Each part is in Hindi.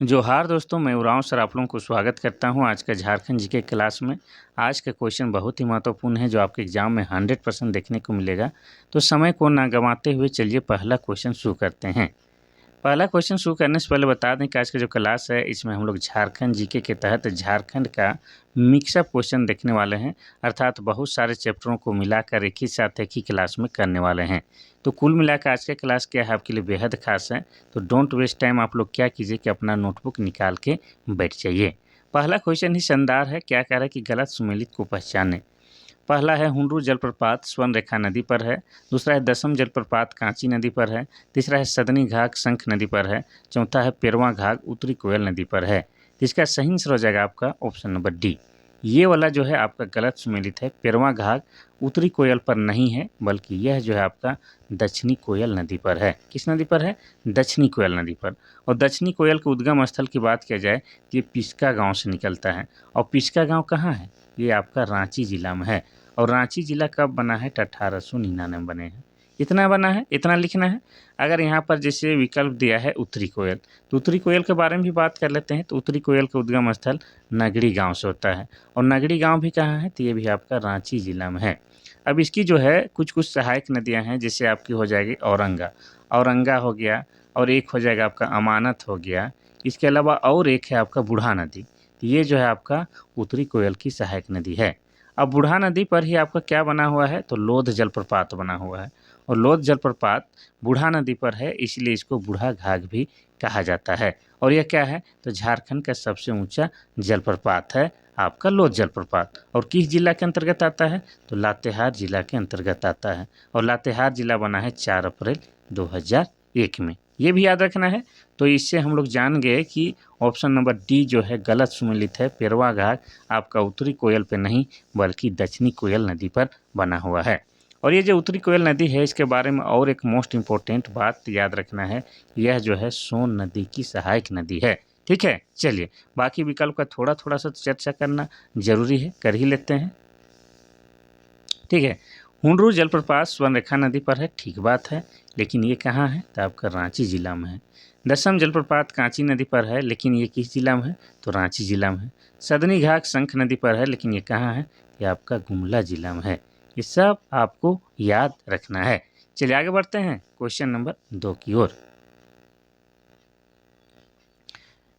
जोहार दोस्तों, मैं उरांव सर आप लोगों को स्वागत करता हूं आज का झारखंड जीके क्लास में। आज का क्वेश्चन बहुत ही महत्वपूर्ण है जो आपके एग्जाम में 100% देखने को मिलेगा। तो समय को ना गंवाते हुए चलिए पहला क्वेश्चन शुरू करते हैं। पहला क्वेश्चन शुरू करने से पहले बता दें कि आज का जो क्लास है इसमें हम लोग झारखंड जीके के तहत झारखंड का मिक्सअप क्वेश्चन देखने वाले हैं, अर्थात बहुत सारे चैप्टरों को मिलाकर एक ही साथ एक ही क्लास में करने वाले हैं। तो कुल मिलाकर आज का क्लास क्या है आपके लिए बेहद खास है। तो डोंट वेस्ट टाइम, आप लोग क्या कीजिए कि अपना नोटबुक निकाल के बैठ जाइए। पहला क्वेश्चन ही शानदार है। क्या कह रहा है कि गलत सुमेलित को पहचाने। पहला है हुंडरू जलप्रपात स्वर्ण रेखा नदी पर है। दूसरा है दसम जलप्रपात कांची नदी पर है। तीसरा है सदनी घाट शंख नदी पर है। चौथा है पेरवा घाट उत्तरी कोयल नदी पर है। तो इसका सही आंसर हो जाएगा आपका ऑप्शन नंबर डी। ये वाला जो है आपका गलत सुमेलित है। पेरवा घाट उत्तरी कोयल पर नहीं है, बल्कि यह जो है आपका दक्षिणी कोयल नदी पर है। किस नदी पर है? दक्षिणी कोयल नदी पर। और दक्षिणी कोयल के उद्गम स्थल की बात किया जाए तो ये पिस्का गांव से निकलता है। और पिस्का गांव कहाँ है? ये आपका रांची जिला में है। और रांची जिला कब बना है? तो 1899 में बने हैं। इतना बना है, इतना लिखना है। अगर यहाँ पर जैसे विकल्प दिया है उत्तरी कोयल, तो उत्तरी कोयल के बारे में भी बात कर लेते हैं। तो उत्तरी कोयल का उद्गम स्थल नगड़ी गांव से होता है। और नगड़ी गांव भी कहाँ है? तो ये भी आपका रांची जिला में है। अब इसकी जो है कुछ कुछ सहायक नदियाँ हैं, जैसे आपकी हो जाएगी औरंगा, औरंगा हो गया, और एक हो जाएगा आपका अमानत हो गया। इसके अलावा और एक है आपका बूढ़ा नदी। तो ये जो है आपका उत्तरी कोयल की सहायक नदी है। अब बूढ़ा नदी पर ही आपका क्या बना हुआ है? तो लोध जलप्रपात बना हुआ है। और लोध जलप्रपात बूढ़ा नदी पर है, इसलिए इसको बूढ़ा घाघ भी कहा जाता है। और यह क्या है? तो झारखंड का सबसे ऊंचा जलप्रपात है आपका लोध जलप्रपात। और किस जिला के अंतर्गत आता है? तो लातेहार जिला के अंतर्गत आता है। और लातेहार जिला बना है 4 अप्रैल 2001 में। ये भी याद रखना है। तो इससे हम लोग जान गए कि ऑप्शन नंबर डी जो है गलत सुमेलित है। पेरवा घाट आपका उत्तरी कोयल पे नहीं, बल्कि दक्षिणी कोयल नदी पर बना हुआ है। और ये जो उत्तरी कोयल नदी है, इसके बारे में और एक मोस्ट इम्पोर्टेंट बात याद रखना है। यह जो है सोन नदी की सहायक नदी है। ठीक है, चलिए बाकी विकल्प का थोड़ा थोड़ा सा चर्चा करना जरूरी है, कर ही लेते हैं। ठीक है, हुंडरू जलप्रपात स्वर्णरेखा नदी पर है, ठीक बात है। लेकिन ये कहाँ है? तो आपका रांची जिला में है। दसम जलप्रपात कांची नदी पर है, लेकिन ये किस जिला में है? तो रांची जिला में है। सदनी घाट शंख नदी पर है, लेकिन ये कहाँ है? ये आपका गुमला जिला में है। ये सब आपको याद रखना है। चलिए आगे बढ़ते हैं क्वेश्चन नंबर 2 की ओर।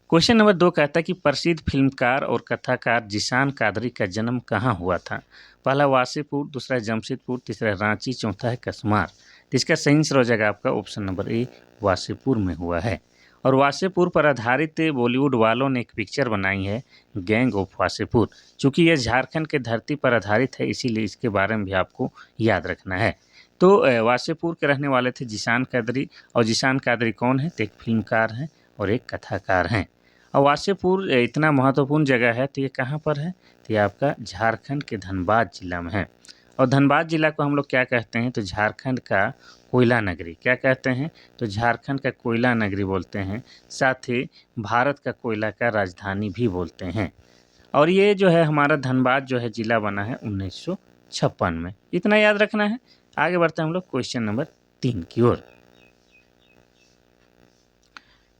क्वेश्चन नंबर 2 कहता है कि प्रसिद्ध फिल्मकार और कथाकार जिशान कादरी का जन्म कहाँ हुआ था? पहला वासेपुर, दूसरा जमशेदपुर, तीसरा रांची, चौथा है कसमार। तो इसका सही आंसर हो जाएगा आपका ऑप्शन नंबर ए, वासेपुर में हुआ है। और वासेपुर पर आधारित बॉलीवुड वालों ने एक पिक्चर बनाई है, गैंग ऑफ वासेपुर। चूँकि यह झारखंड के धरती पर आधारित है, इसीलिए इसके बारे में भी आपको याद रखना है। तो वासेपुर के रहने वाले थे जिशान कादरी। और जिशान कादरी कौन है? तो एक फिल्मकार हैं और एक कथाकार हैं। और वासेपुर इतना महत्वपूर्ण जगह है, तो ये कहाँ पर है? तो ये आपका झारखंड के धनबाद जिला में है। और धनबाद जिला को हम लोग क्या कहते हैं? तो झारखंड का कोयला नगरी। क्या कहते हैं? तो झारखंड का कोयला नगरी बोलते हैं। साथ ही भारत का कोयला का राजधानी भी बोलते हैं। और ये जो है हमारा धनबाद जो है जिला बना है 1956 में। इतना याद रखना है। आगे बढ़ते हैं हम लोग क्वेश्चन नंबर 3 की ओर।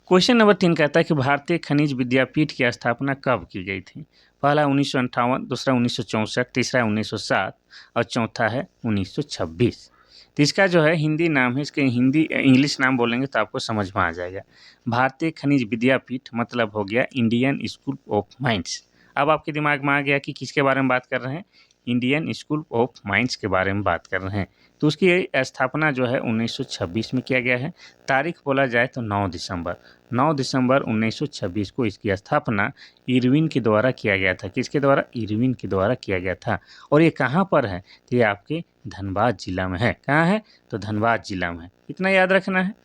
क्वेश्चन नंबर 3 कहता है कि भारतीय खनिज विद्यापीठ की स्थापना कब की गई थी? पहला 1958, दूसरा 1964, तीसरा 1907 और चौथा है 1926। तो इसका जो है हिंदी नाम है, इसके हिंदी इंग्लिश नाम बोलेंगे तो आपको समझ में आ जाएगा। भारतीय खनिज विद्यापीठ मतलब हो गया इंडियन स्कूल ऑफ माइंस। अब आपके दिमाग में आ गया कि किसके बारे में बात कर रहे हैं? इंडियन स्कूल ऑफ माइंस के बारे में बात कर रहे हैं। तो उसकी स्थापना जो है 1926 में किया गया है। तारीख बोला जाए तो 9 दिसंबर 1926 को इसकी स्थापना इरविन के द्वारा किया गया था। किसके द्वारा? इरविन के द्वारा किया गया था। और ये कहाँ पर है? तो ये आपके धनबाद जिला में है। कहाँ है? तो धनबाद जिला में है। इतना याद रखना है।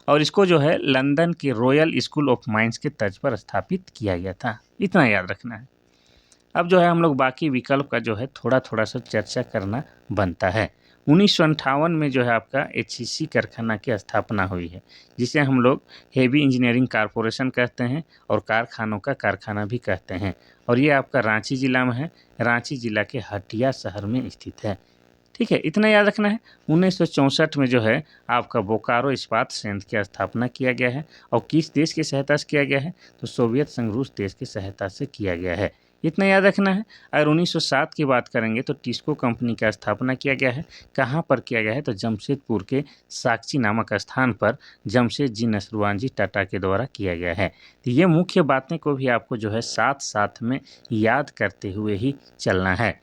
और इसको जो है लंदन के रॉयल स्कूल ऑफ माइंस के तर्ज पर स्थापित किया गया था। इतना याद रखना है। अब जो है हम लोग बाकी विकल्प का जो है थोड़ा थोड़ा सा चर्चा करना बनता है। 1958 में जो है आपका एचईसी कारखाना की स्थापना हुई है, जिसे हम लोग हेवी इंजीनियरिंग कारपोरेशन कहते हैं और कारखानों का कारखाना भी कहते हैं। और ये आपका रांची जिला में है। रांची जिला के हटिया शहर में स्थित है। ठीक है, इतना याद रखना है। 1964 में जो है आपका बोकारो इस्पात संयंत्र की स्थापना किया गया है और किस देश की सहायता से किया गया है, तो सोवियत संघ रूस देश की सहायता से किया गया है, इतना याद रखना है। अगर 1907 की बात करेंगे तो टिस्को कंपनी का स्थापना किया गया है। कहाँ पर किया गया है, तो जमशेदपुर के साक्षी नामक स्थान पर जमशेद जी नसरुआन जी टाटा के द्वारा किया गया है। तो ये मुख्य बातें को भी आपको जो है साथ साथ में याद करते हुए ही चलना है।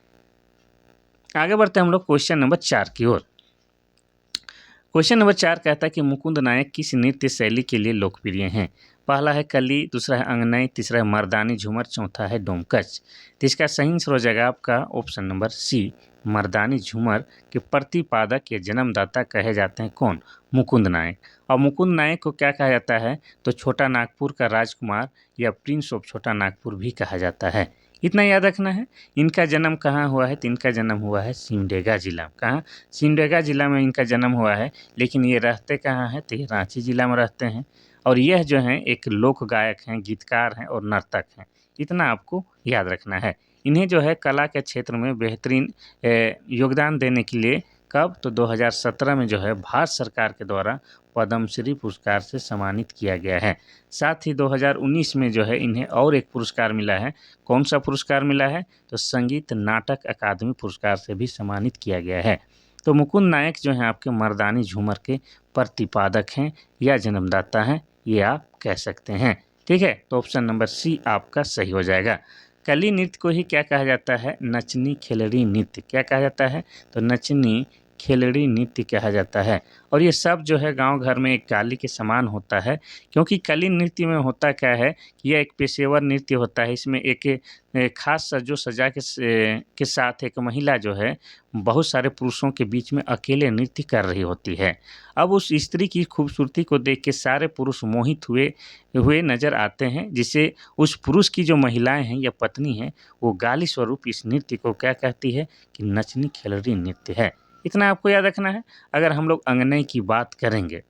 आगे बढ़ते हैं हम लोग क्वेश्चन नंबर 4 की ओर। क्वेश्चन नंबर 4 कहता है कि मुकुंद नायक किस नृत्य शैली के लिए लोकप्रिय हैं। पहला है कली, दूसरा है अंगनई, तीसरा है मर्दानी झूमर, चौथा है डोमकच। तो इसका सही आंसर हो जाएगा आपका ऑप्शन नंबर सी, मर्दानी झूमर के प्रतिपादक या जन्मदाता कहे जाते हैं कौन, मुकुंद नायक। और मुकुंद नायक को क्या कहा जाता है, तो छोटा नागपुर का राजकुमार या प्रिंस ऑफ छोटा नागपुर भी कहा जाता है, इतना याद रखना है। इनका जन्म कहाँ हुआ है, तो इनका जन्म हुआ है सिमडेगा जिला। कहाँ, सिमडेगा जिला में इनका जन्म हुआ है, लेकिन ये रहते कहाँ हैं, तो ये रांची जिला में रहते हैं। और यह जो हैं एक लोक गायक हैं, गीतकार हैं और नर्तक हैं, इतना आपको याद रखना है। इन्हें जो है कला के क्षेत्र में बेहतरीन योगदान देने के लिए कब, तो 2017 में जो है भारत सरकार के द्वारा पद्मश्री पुरस्कार से सम्मानित किया गया है। साथ ही 2019 में जो है इन्हें और एक पुरस्कार मिला है। कौन सा पुरस्कार मिला है, तो संगीत नाटक अकादमी पुरस्कार से भी सम्मानित किया गया है। तो मुकुंद नायक जो हैं आपके मर्दानी झूमर के प्रतिपादक हैं या जन्मदाता हैं, ये आप कह सकते हैं। ठीक है, तो ऑप्शन नंबर सी आपका सही हो जाएगा। कली नृत्य को ही क्या कहा जाता है, नचनी खेलड़ी नृत्य क्या कहा जाता है, तो नचनी खेलड़ी नृत्य कहा जाता है। और ये सब जो है गांव घर में एक गाली के समान होता है, क्योंकि कली नृत्य में होता क्या है कि यह एक पेशेवर नृत्य होता है। इसमें एक खास सजो सजा के साथ एक महिला जो है बहुत सारे पुरुषों के बीच में अकेले नृत्य कर रही होती है। अब उस स्त्री की खूबसूरती को देख के सारे पुरुष मोहित हुए नजर आते हैं, जिसे उस पुरुष की जो महिलाएं हैं या पत्नी हैं, वो गाली स्वरूप इस नृत्य को क्या कहती है कि नचनी खेलड़ी नृत्य है, इतना आपको याद रखना है। अगर हम लोग अंगनई की बात करेंगे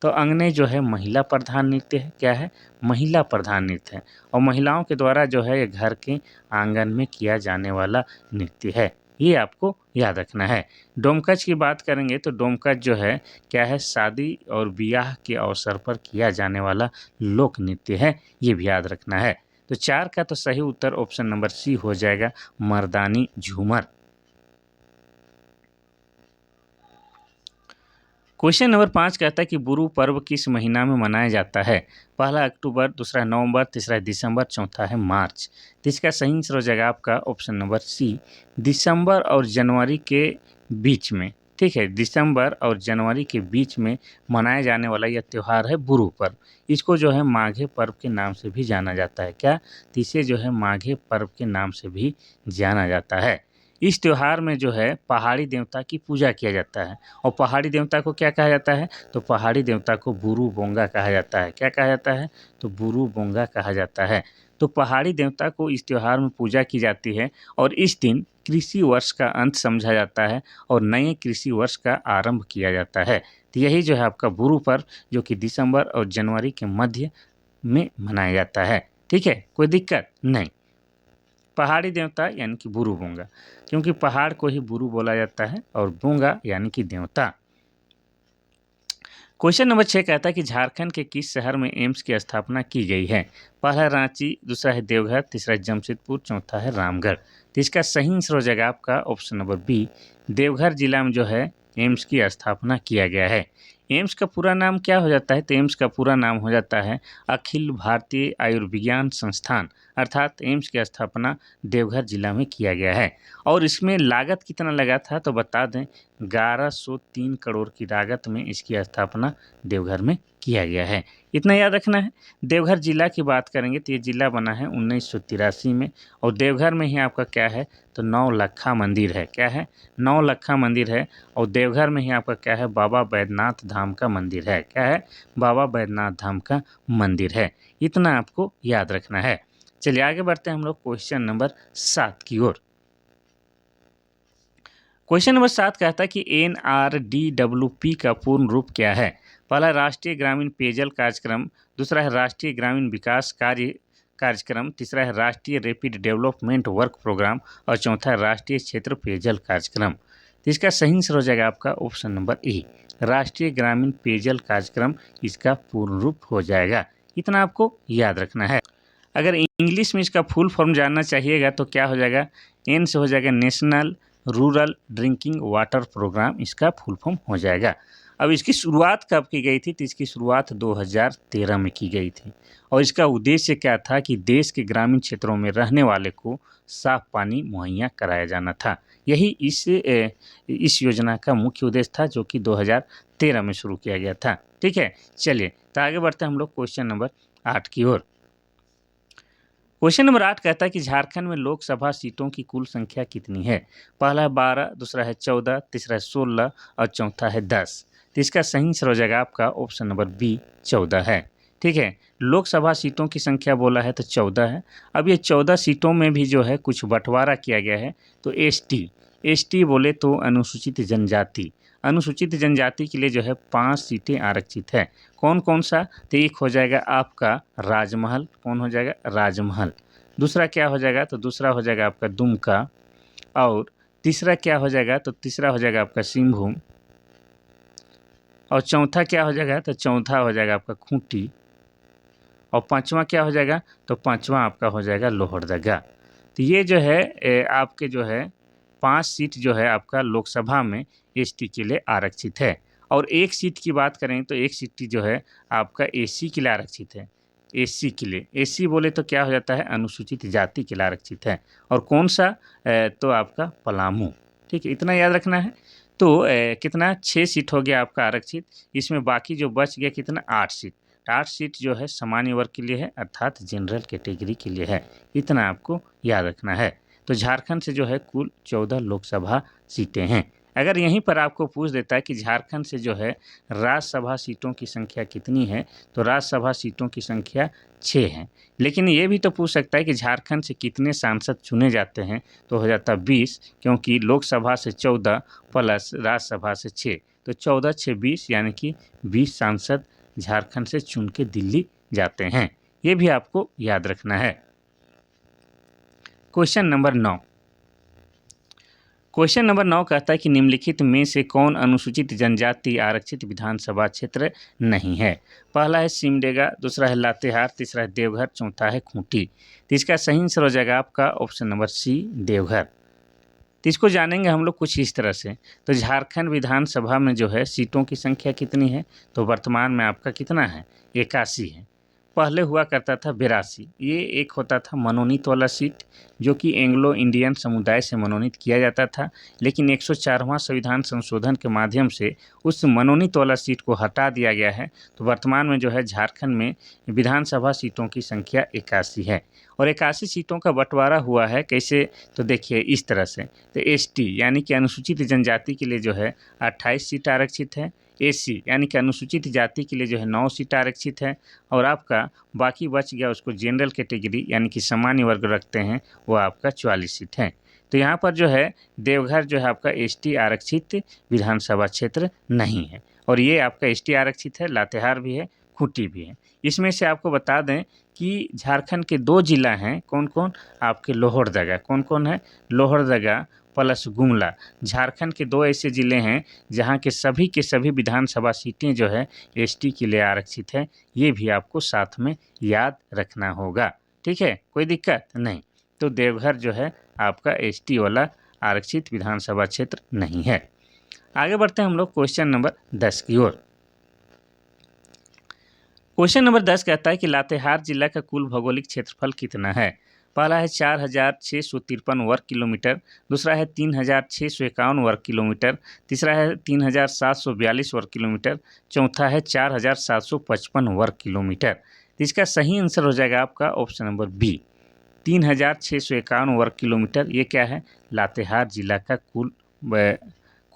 तो अंगनई जो है महिला प्रधान नृत्य है, क्या है, महिला प्रधान नृत्य है, और महिलाओं के द्वारा जो है ये घर के आंगन में किया जाने वाला नृत्य है, ये आपको याद रखना है। डोमकच की बात करेंगे तो डोमकच जो है क्या है, शादी और ब्याह के अवसर पर किया जाने वाला लोक नृत्य है, ये भी याद रखना है। तो 4 का तो सही उत्तर ऑप्शन नंबर सी हो जाएगा, मर्दानी झूमर। क्वेश्चन नंबर 5 कहता है कि बुरु पर्व किस महीना में मनाया जाता है। पहला अक्टूबर, दूसरा नवंबर, तीसरा दिसंबर, चौथा है मार्च। तो इसका सही आंसर हो जाएगा आपका ऑप्शन नंबर सी, दिसंबर और जनवरी के बीच में। ठीक है, दिसंबर और जनवरी के बीच में मनाया जाने वाला यह त्यौहार है बुरु पर्व। इसको जो है माघे पर्व के नाम से भी जाना जाता है, क्या, तो इसे जो है माघे पर्व के नाम से भी जाना जाता है। इस त्योहार में जो है पहाड़ी देवता की पूजा किया जाता है, और पहाड़ी देवता को क्या कहा जाता है, तो पहाड़ी देवता को बुरु बोंगा कहा जाता है। क्या कहा जाता है, तो बुरु बोंगा कहा जाता है। तो पहाड़ी देवता को इस त्योहार में पूजा की जाती है, और इस दिन कृषि वर्ष का अंत समझा जाता है और नए कृषि वर्ष का आरंभ किया जाता है। तो यही जो है आपका बुरु पर्व, जो कि दिसंबर और जनवरी के मध्य में मनाया जाता है। ठीक है, कोई दिक्कत नहीं। पहाड़ी देवता यानी कि बुरु बोंगा, क्योंकि पहाड़ को ही बुरु बोला जाता है, और बोंगा यानी कि देवता। क्वेश्चन नंबर 6 कहता है कि झारखंड के किस शहर में एम्स की स्थापना की गई है। पहला है रांची, दूसरा है देवघर, तीसरा है जमशेदपुर, चौथा है रामगढ़। तो इसका सही आंसर हो जाएगा आपका ऑप्शन नंबर बी, देवघर जिला में जो है एम्स की स्थापना किया गया है। एम्स का पूरा नाम क्या हो जाता है, तो एम्स का पूरा नाम हो जाता है अखिल भारतीय आयुर्विज्ञान संस्थान, अर्थात एम्स की स्थापना देवघर जिला में किया गया है। और इसमें लागत कितना लगा था, तो बता दें 1103 करोड़ की लागत में इसकी स्थापना देवघर में किया गया है, इतना याद रखना है। देवघर जिला की बात करेंगे तो ये जिला बना है 1983 में, और देवघर में ही आपका क्या है, तो नौलखा मंदिर है। क्या है, नौलखा मंदिर है, और देवघर में ही आपका क्या है, बाबा बैद्यनाथ धाम का मंदिर है। क्या है, बाबा बैद्यनाथ धाम का मंदिर है, इतना आपको याद रखना है। चलिए आगे बढ़ते हैं हम लोग क्वेश्चन नंबर 7 की ओर। क्वेश्चन नंबर 7 कहता है कि NRDWP का पूर्ण रूप क्या है। पहला राष्ट्रीय ग्रामीण पेयजल कार्यक्रम, दूसरा है राष्ट्रीय ग्रामीण विकास कार्यक्रम, तीसरा है राष्ट्रीय रैपिड डेवलपमेंट वर्क प्रोग्राम, और चौथा है राष्ट्रीय क्षेत्र पेयजल कार्यक्रम। तो इसका सही आंसर हो जाएगा आपका ऑप्शन नंबर ए, राष्ट्रीय ग्रामीण पेयजल कार्यक्रम इसका पूर्ण रूप हो जाएगा। इतना आपको याद रखना है। अगर इंग्लिश में इसका फुल फॉर्म जानना चाहिएगा तो क्या हो जाएगा, एन से हो जाएगा national rural drinking water program, इसका फुल फॉर्म हो जाएगा। अब इसकी शुरुआत कब की गई थी, तो इसकी शुरुआत 2013 में की गई थी और इसका उद्देश्य क्या था कि देश के ग्रामीण क्षेत्रों में रहने वाले को साफ पानी मुहैया कराया जाना था। यही इस योजना का मुख्य उद्देश्य था जो कि 2013 में शुरू किया गया था। ठीक है, चलिए तो आगे बढ़ते हैं हम लोग क्वेश्चन नंबर 8 की ओर। क्वेश्चन नंबर 8 कहता है कि झारखंड में लोकसभा सीटों की कुल संख्या कितनी है। पहला है 12, दूसरा है 14, तीसरा है 16 और चौथा है 10। तो इसका सही आंसर हो जाएगा आपका ऑप्शन नंबर बी, 14 है। ठीक है, लोकसभा सीटों की संख्या बोला है तो 14 है। अब ये 14 सीटों में भी जो है कुछ बंटवारा किया गया है। तो एसटी बोले तो अनुसूचित जनजाति, अनुसूचित जनजाति के लिए जो है 5 सीटें आरक्षित है। कौन कौन सा, तो एक हो जाएगा आपका राजमहल, कौन हो जाएगा राजमहल। दूसरा क्या हो जाएगा, तो दूसरा हो जाएगा आपका दुमका। और तीसरा क्या हो जाएगा, तो तीसरा हो जाएगा आपका सिंहभूम। और चौथा क्या हो जाएगा, तो चौथा हो जाएगा आपका खूंटी। और पांचवा क्या हो जाएगा, तो पांचवा आपका हो जाएगा लोहरदगा। तो ये जो है आपके जो है 5 सीट जो है आपका लोकसभा में एसटी के लिए आरक्षित है। और एक सीट की बात करें तो एक सीट जो है आपका एससी के लिए आरक्षित है। एससी के लिए, एससी बोले तो क्या हो जाता है, अनुसूचित जाति के लिए आरक्षित है। और कौन सा, तो आपका पलामू। ठीक है, इतना याद रखना है। तो कितना 6 सीट हो गया आपका आरक्षित। इसमें बाकी जो बच गया कितना 8 सीट। 8 सीट जो है सामान्य वर्ग के लिए है, अर्थात जनरल कैटेगरी के लिए है। इतना आपको याद रखना है। तो झारखंड से जो है कुल 14 लोकसभा सीटें हैं। अगर यहीं पर आपको पूछ देता है कि झारखंड से जो है राज्यसभा सीटों की संख्या कितनी है, तो राज्यसभा सीटों की संख्या 6 है। लेकिन ये भी तो पूछ सकता है कि झारखंड से कितने सांसद चुने जाते हैं, तो हो जाता 20, क्योंकि लोकसभा से 14 प्लस राज्यसभा से 6, तो 14 6 20, यानी कि 20 सांसद झारखंड से चुन के दिल्ली जाते हैं। ये भी आपको याद रखना है। Question number 9। क्वेश्चन नंबर 9 कहता है कि निम्नलिखित में से कौन अनुसूचित जनजाति आरक्षित विधानसभा क्षेत्र नहीं है। पहला है सिमडेगा, दूसरा है लातेहार, तीसरा है देवघर, चौथा है खूंटी। तो इसका सही आंसर हो जाएगा आपका ऑप्शन नंबर सी, देवघर। तो इसको जानेंगे हम लोग कुछ इस तरह से। तो झारखंड विधानसभा में जो है सीटों की संख्या कितनी है, तो वर्तमान में आपका कितना है, 81 है। पहले हुआ करता था 82। ये एक होता था मनोनीत वाला सीट जो कि एंग्लो इंडियन समुदाय से मनोनीत किया जाता था, लेकिन 104वां संविधान संशोधन के माध्यम से उस मनोनीत वाला सीट को हटा दिया गया है। तो वर्तमान में जो है झारखंड में विधानसभा सीटों की संख्या 81 है। और 81 सीटों का बंटवारा हुआ है कैसे, तो देखिए इस तरह से। तो एसटी यानी कि अनुसूचित जनजाति के लिए जो है 28 सीट आरक्षित है। एससी यानी कि अनुसूचित जाति के लिए जो है 9 सीट आरक्षित है। और आपका बाकी बच गया उसको जनरल कैटेगरी यानी कि सामान्य वर्ग रखते हैं, वो आपका 44 सीट है। तो यहाँ पर जो है देवघर जो है आपका एसटी आरक्षित विधानसभा क्षेत्र नहीं है। और ये आपका एसटी आरक्षित है, लातेहार भी है, खूंटी भी है। इसमें से आपको बता दें कि झारखंड के 2 जिला हैं, कौन कौन, आपके लोहरदगा, कौन कौन है, लोहरदगा प्लस गुमला। झारखंड के 2 ऐसे ज़िले हैं जहां के सभी विधानसभा सीटें जो है एसटी के लिए आरक्षित है। ये भी आपको साथ में याद रखना होगा। ठीक है, कोई दिक्कत नहीं। तो देवघर जो है आपका एसटी वाला आरक्षित विधानसभा क्षेत्र नहीं है। आगे बढ़ते हैं हम लोग क्वेश्चन नंबर 10 की ओर। क्वेश्चन नंबर 10 कहता है कि लातेहार जिला का कुल भौगोलिक क्षेत्रफल कितना है। पहला है 4653 वर्ग किलोमीटर, दूसरा है 3651 वर्ग किलोमीटर, तीसरा है 3742 वर्ग किलोमीटर, चौथा है 4755 वर्ग किलोमीटर। तो इसका सही आंसर हो जाएगा आपका ऑप्शन नंबर बी, 3651 वर्ग किलोमीटर। ये क्या है, लातेहार जिला का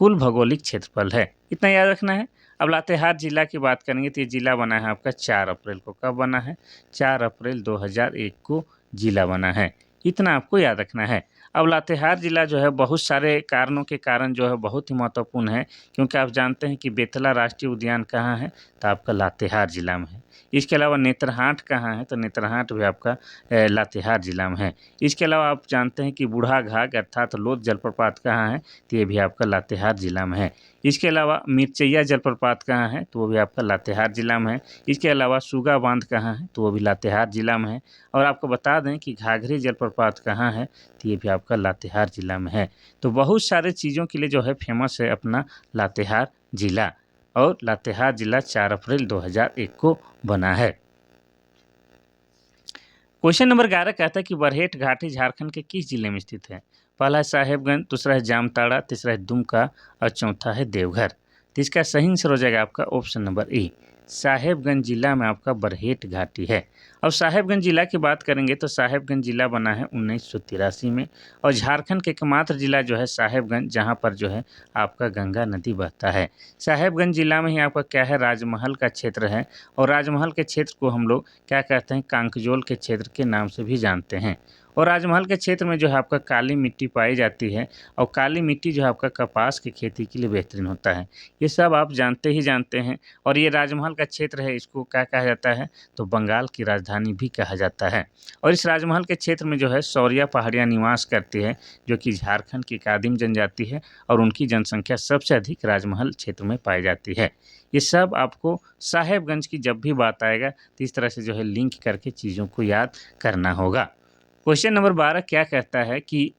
कुल भौगोलिक क्षेत्रफल है। इतना याद रखना है। अब लातेहार जिला की बात करेंगे तो ये जिला बना है आपका 4 अप्रैल को। कब बना है, 4 अप्रैल 2001 को जिला बना है। इतना आपको याद रखना है। अब लातेहार ज़िला जो है बहुत सारे कारणों के कारण जो है बहुत ही महत्वपूर्ण है, क्योंकि आप जानते हैं कि बेतला राष्ट्रीय उद्यान कहाँ है, तो आपका लातेहार ज़िला में है। इसके अलावा नेत्रहाट कहाँ है, तो नेत्रहाट भी आपका लातेहार ज़िला में है। इसके अलावा आप जानते हैं कि बूढ़ा घाघ अर्थात लोध जलप्रपात कहाँ है, तो ये भी आपका लातेहार ज़िला में है। इसके अलावा मिर्चैया जलप्रपात कहाँ है, तो वो भी आपका लातेहार ज़िला में है। इसके अलावा सूगा बांध कहाँ है, तो वो भी लातेहार ज़िला में है। और आपको बता दें कि घाघरी जलप्रपात कहाँ है, तो ये भी आपका लातेहार ज़िला में है। तो बहुत सारे चीज़ों के लिए जो है फेमस है अपना लातेहार ज़िला, और लातेहार ज़िला 4 अप्रैल 2001 को बना है। क्वेश्चन नंबर 11 कहता है कि बरहेट घाटी झारखंड के किस जिले में स्थित है? पहला है साहेबगंज, दूसरा है जामताड़ा, तीसरा है दुमका और चौथा है देवघर। तो इसका सही आंसर हो जाएगा आपका ऑप्शन नंबर ए, साहेबगंज जिला में आपका बरहेट घाटी है। अब साहेबगंज जिला की बात करेंगे तो साहेबगंज जिला बना है 1983 में, और झारखंड के एकमात्र जिला जो है साहेबगंज, जहां पर जो है आपका गंगा नदी बहता है। साहेबगंज जिला में ही आपका क्या है, राजमहल का क्षेत्र है, और राजमहल के क्षेत्र को हम लोग क्या कहते हैं, कांकजोल के क्षेत्र के नाम से भी जानते हैं। और राजमहल के क्षेत्र में जो है आपका काली मिट्टी पाई जाती है, और काली मिट्टी जो है आपका कपास की खेती के लिए बेहतरीन होता है। ये सब आप जानते ही जानते हैं। और ये राजमहल का क्षेत्र है, इसको क्या कहा जाता है, तो बंगाल की राजधानी भी कहा जाता है। और इस राजमहल के क्षेत्र में जो है सौरिया पहाड़ियाँ निवास करती है, जो कि झारखंड की एक आदिम जनजाति है, और उनकी जनसंख्या सबसे अधिक राजमहल क्षेत्र में पाई जाती है। ये सब आपको साहेबगंज की जब भी बात आएगा तो इस तरह से जो है लिंक करके चीज़ों को याद करना होगा। क्वेश्चन नंबर 12 क्या कहता है कि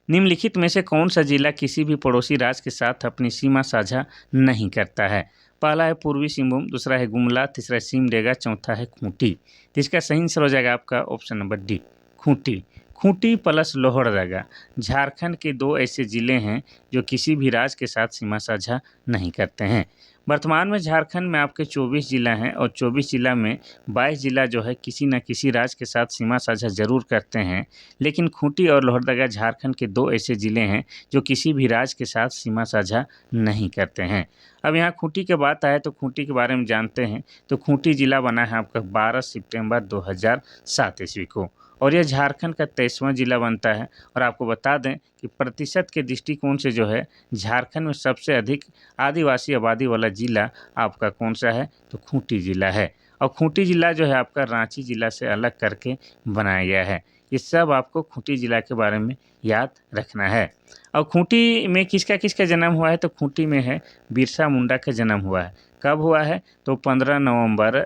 निम्नलिखित में से कौन सा जिला किसी भी पड़ोसी राज्य के साथ अपनी सीमा साझा नहीं करता है? पहला है पूर्वी सिंहभूम, दूसरा है गुमला, तीसरा है सिमडेगा, चौथा है खूंटी। तो इसका सही आंसर हो जाएगा आपका option number D, Khunti. Khunti plus Lohardaga Jharkhand के दो ऐसे ज़िले हैं जो किसी भी राज्य के साथ सीमा साझा नहीं करते हैं। वर्तमान में झारखंड में आपके 24 जिला हैं, और 24 जिला में 22 जिला जो है किसी न किसी राज्य के साथ सीमा साझा ज़रूर करते हैं। लेकिन खूंटी और लोहरदगा झारखंड के दो ऐसे ज़िले हैं जो किसी भी राज्य के साथ सीमा साझा नहीं करते हैं। अब यहाँ खूंटी की बात आए तो खूंटी के बारे में जानते हैं। तो खूंटी ज़िला बना है आपका 12 सितंबर 2007 ईस्वी को, और यह झारखंड का 23वां जिला बनता है। और आपको बता दें कि प्रतिशत के दृष्टिकोण से जो है झारखंड में सबसे अधिक आदिवासी आबादी वाला ज़िला आपका कौन सा है, तो खूंटी ज़िला है। और खूंटी ज़िला जो है आपका रांची ज़िला से अलग करके बनाया गया है। ये सब आपको खूंटी ज़िला के बारे में याद रखना है। और खूंटी में किसका किसका जन्म हुआ है, तो खूंटी में है बिरसा मुंडा का जन्म हुआ है। कब हुआ है, तो 15 नवंबर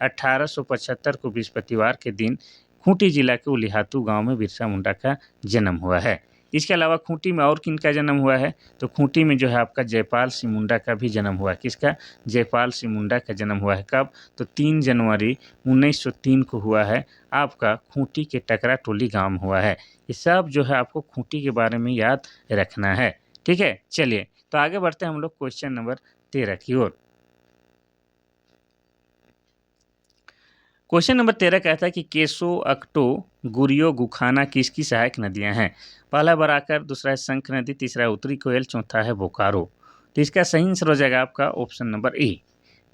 1875 को बृहस्पतिवार के दिन खूंटी जिला के उलिहातू गांव में बिरसा मुंडा का जन्म हुआ है। इसके अलावा खूंटी में और किन का जन्म हुआ है, तो खूंटी में जो है आपका जयपाल सिंह मुंडा का भी जन्म हुआ है। किसका, जयपाल सिंह मुंडा का जन्म हुआ है। कब, तो 3 जनवरी 1903 को हुआ है। आपका खूंटी के टकरा टोली गांव में हुआ है। ये सब जो है आपको खूंटी के बारे में याद रखना है। ठीक है, चलिए तो आगे बढ़ते हैं हम लोग क्वेश्चन नंबर 13 की ओर। क्वेश्चन नंबर 13 कहता है कि केसो, अकटो, गुरियो, गुखाना किसकी सहायक नदियां हैं? पहला बराकर, दूसरा है शंख नदी, तीसरा है उत्तरी कोयल, चौथा है बोकारो। तो इसका सही आंसर हो जाएगा आपका ऑप्शन नंबर ए,